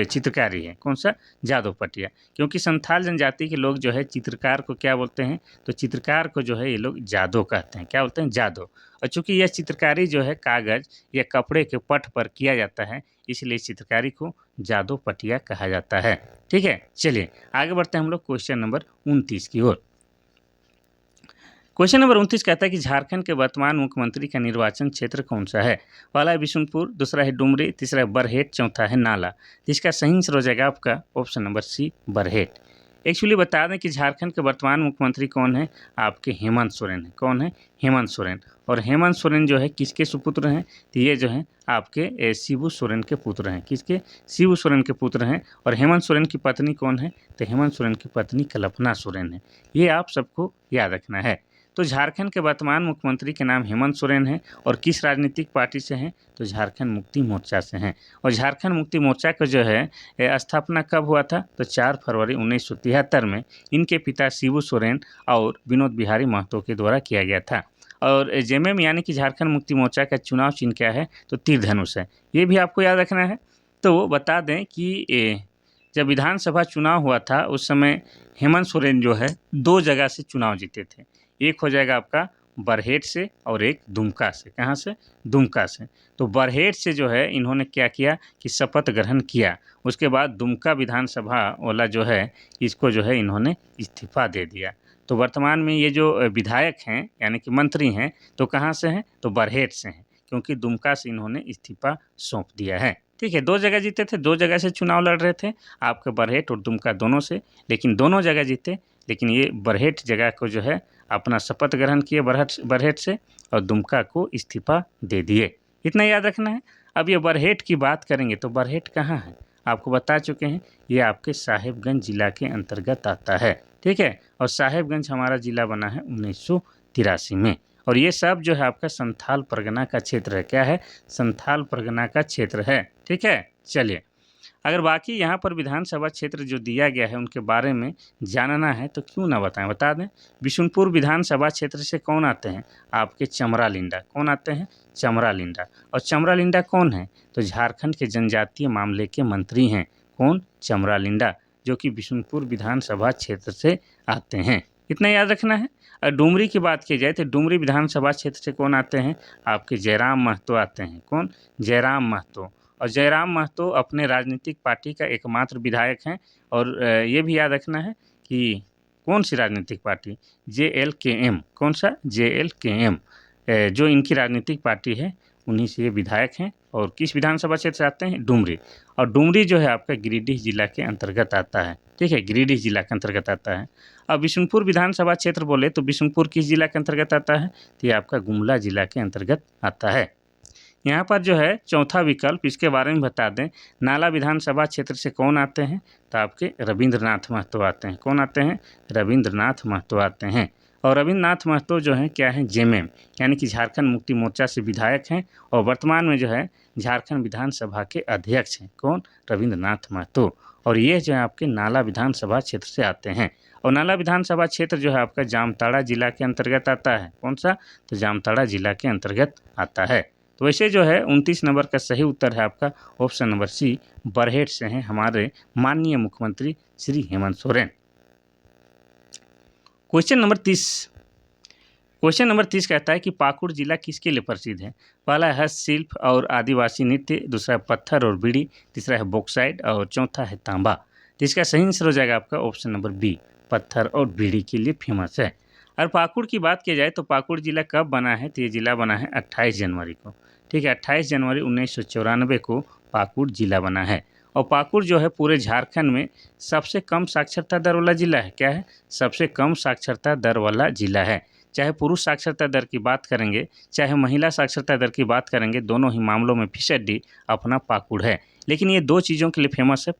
चित्रकारी है। कौन सा? जादव पटिया। क्योंकि संथाल जनजाति के लोग जो है चित्रकार को क्या बोलते हैं? तो चित्रकार को जो है ये लोग जादव कहते हैं। क्या बोलते हैं? जादव। और चूंकि यह चित्रकारी जो है कागज या कपड़े के पट पर किया जाता है, इसलिए इस चित्रकारी को जादव पटिया कहा जाता है। ठीक है, चलिए आगे बढ़ते हैं हम लोग क्वेश्चन नंबर 29 की ओर। क्वेश्चन नंबर 29 कहता है कि झारखंड के वर्तमान मुख्यमंत्री का निर्वाचन क्षेत्र कौन सा है? पहला है बिशुनपुर, दूसरा है डुमरी, तीसरा है बरहेट, चौथा है नाला। इसका सही आंसर हो जाएगा आपका option number C, Barhet. Actually बता दें कि झारखंड के वर्तमान मुख्यमंत्री कौन है? आपके हेमंत सोरेन है। कौन है? हेमंत सोरेन। और हेमंत सोरेन जो है किसके सुपुत्र हैं? तो ये जो है आपके शिबू सोरेन के पुत्र हैं। किसके? शिबू सोरेन के पुत्र हैं। और हेमंत सोरेन की पत्नी कौन है? तो हेमंत सोरेन की पत्नी कल्पना सोरेन है। ये आप सबको याद रखना है। तो झारखंड के वर्तमान मुख्यमंत्री के नाम हेमंत सोरेन है और किस राजनीतिक पार्टी से हैं? तो झारखंड मुक्ति मोर्चा से हैं। और झारखंड मुक्ति मोर्चा का जो है स्थापना कब हुआ था? तो 4 फरवरी 1973 में इनके पिता शिबू सोरेन और विनोद बिहारी महतो के द्वारा किया गया था। और जेएमएम यानी कि झारखंड मुक्ति मोर्चा का चुनाव चिन्ह क्या है? तो तीर धनुष है। ये भी आपको याद रखना है। तो बता दें कि जब विधानसभा चुनाव हुआ था उस समय हेमंत सोरेन जो है 2 जगह से चुनाव जीते थे। एक हो जाएगा आपका बरहेट से और एक दुमका से। कहाँ से? दुमका से। तो बरहेट से जो है इन्होंने क्या किया कि शपथ ग्रहण किया। उसके बाद दुमका विधानसभा वाला जो है इसको जो है इन्होंने इस्तीफा दे दिया। तो वर्तमान में ये जो विधायक हैं यानी कि मंत्री हैं तो कहाँ से हैं? तो बरहेट से हैं, क्योंकि दुमका से इन्होंने इस्तीफा सौंप दिया है। ठीक है, 2 जगह जीते थे, 2 जगह से चुनाव लड़ रहे थे आपके बरहेट और दुमका दोनों से, लेकिन दोनों जगह जीते। लेकिन ये बरहेट जगह को जो है अपना शपथ ग्रहण किए बरहेट से और दुमका को इस्तीफा दे दिए। इतना याद रखना है। अब ये बरहेट की बात करेंगे तो बरहेट कहाँ है? आपको बता चुके हैं, ये आपके साहेबगंज जिला के अंतर्गत आता है। ठीक है, और साहेबगंज हमारा जिला बना है 1983 में। और ये सब जो है आपका संथाल परगना का क्षेत्र है। क्या है? संथाल परगना का क्षेत्र है। ठीक है, चलिए अगर बाकी यहाँ पर विधानसभा क्षेत्र जो दिया गया है उनके बारे में जानना है तो क्यों ना बताएं, बता दें। बिशुनपुर विधानसभा क्षेत्र से कौन आते हैं? आपके चमरा लिंडा। कौन आते हैं? चमरा लिंडा। और चमरा लिंडा कौन है? तो झारखंड के जनजातीय मामले के मंत्री हैं। कौन? चमरा लिंडा, जो कि बिशुनपुर विधानसभा क्षेत्र से आते हैं। इतना याद रखना है। और डुमरी की बात की जाए तो डुमरी विधानसभा क्षेत्र से कौन आते हैं? आपके जयराम महतो आते हैं। कौन? जयराम महतो। और जयराम महतो अपने राजनीतिक पार्टी का एकमात्र विधायक हैं। और ये भी याद रखना है कि कौन सी राजनीतिक पार्टी? JLKM। कौन सा? JLKM जो इनकी राजनीतिक पार्टी है उन्हीं से ये विधायक हैं। और किस विधानसभा क्षेत्र से आते हैं? डुमरी। और डुमरी जो है आपका गिरिडीह जिला के अंतर्गत आता है। ठीक है, गिरिडीह जिला के अंतर्गत आता है। अब बिशुनपुर विधानसभा क्षेत्र बोले तो बिशुनपुर किस जिला के अंतर्गत आता है? तो ये आपका गुमला जिला के अंतर्गत आता है। यहाँ पर जो है चौथा विकल्प, इसके बारे में बता दें। नाला विधानसभा क्षेत्र से कौन आते हैं? तो आपके रविंद्रनाथ महतो आते हैं। कौन आते हैं? रविंद्रनाथ महतो आते हैं। और रविंद्रनाथ महतो जो हैं क्या हैं? जेएमएम यानी कि झारखंड मुक्ति मोर्चा से विधायक हैं और वर्तमान में जो है झारखंड विधानसभा के अध्यक्ष हैं। कौन? रविंद्रनाथ महतो। और ये जो है आपके नाला विधानसभा क्षेत्र से आते हैं। और नाला विधानसभा क्षेत्र जो है आपका जामताड़ा जिला के अंतर्गत आता है। कौन सा? तो जामताड़ा जिला के अंतर्गत आता है। तो वैसे जो है 29 नंबर का सही उत्तर है आपका ऑप्शन नंबर सी, बरहेट से हैं हमारे माननीय मुख्यमंत्री श्री हेमंत सोरेन। क्वेश्चन नंबर 30 कहता है कि पाकुड़ जिला किसके लिए प्रसिद्ध है? पहला है हस्तशिल्प और आदिवासी नृत्य, दूसरा है पत्थर और बीड़ी, तीसरा है बॉक्साइट और चौथा है तांबा। तो इसका सही आंसर हो जाएगा आपका ऑप्शन नंबर बी, पत्थर और बीड़ी के लिए फेमस है। और पाकुड़ की बात की जाए तो पाकुड़ जिला कब बना है? तो ये जिला बना है 28 जनवरी को। ठीक है, 28 जनवरी 1994 को पाकुड़ जिला बना है। और पाकुड़ जो है पूरे झारखंड में सबसे कम साक्षरता दर वाला जिला है। क्या है? सबसे कम साक्षरता दर वाला जिला है। चाहे पुरुष साक्षरता दर की बात करेंगे, चाहे महिला साक्षरता दर की बात करेंगे, दोनों ही मामलों में फीसदी अपना पाकुड़ है। लेकिन ये 2 चीज़ों के लिए फेमस है,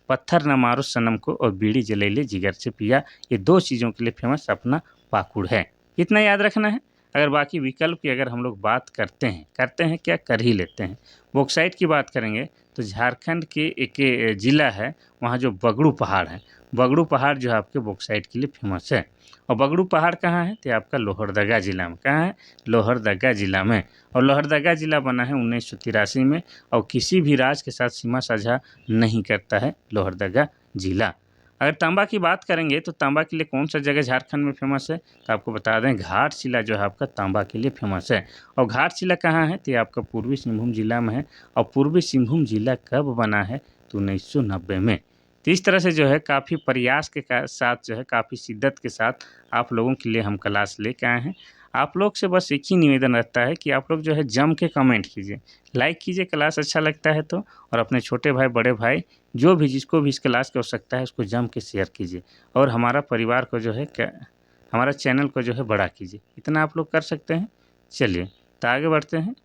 पत्थर न मारो सनम को और बीड़ी जले ले जिगर से पिया। ये 2 चीज़ों के लिए फेमस अपना पाकुड़ है। इतना याद रखना है। अगर बाकी विकल्प की अगर हम लोग बात करते हैं क्या, कर ही लेते हैं। बॉक्साइट की बात करेंगे तो झारखंड के एक ज़िला है, वहाँ जो बगड़ू पहाड़ है, बगड़ू पहाड़ जो है आपके बॉक्साइट के लिए फेमस है। और बगड़ू पहाड़ कहाँ है, तो ये आपका लोहरदगा ज़िला में। कहाँ है, लोहरदगा ज़िला में। और लोहरदगा ज़िला बना है 1983 में, और किसी भी राज्य के साथ सीमा साझा नहीं करता है लोहरदगा ज़िला। अगर तांबा की बात करेंगे तो तांबा के लिए कौन सा जगह झारखंड में फेमस है, तो आपको बता दें घाटशिला जो है आपका तांबा के लिए फेमस है। और घाटशिला कहाँ है, तो ये आपका पूर्वी सिंहभूम जिला में है। और पूर्वी सिंहभूम जिला कब बना है, तो 1990 में। तो इस तरह से जो है काफ़ी प्रयास के साथ जो है काफ़ी शिद्दत के साथ आप लोगों के लिए हम क्लास लेके आए हैं। आप लोग से बस एक ही निवेदन रहता है कि आप लोग जो है जम के कमेंट कीजिए, लाइक कीजिए क्लास अच्छा लगता है तो, और अपने छोटे भाई बड़े भाई जो भी जिसको भी इस क्लास की आवश्यकता है उसको जम के शेयर कीजिए, और हमारा परिवार को जो है हमारा चैनल को जो है बड़ा कीजिए। इतना आप लोग कर सकते हैं। चलिए तो आगे बढ़ते हैं।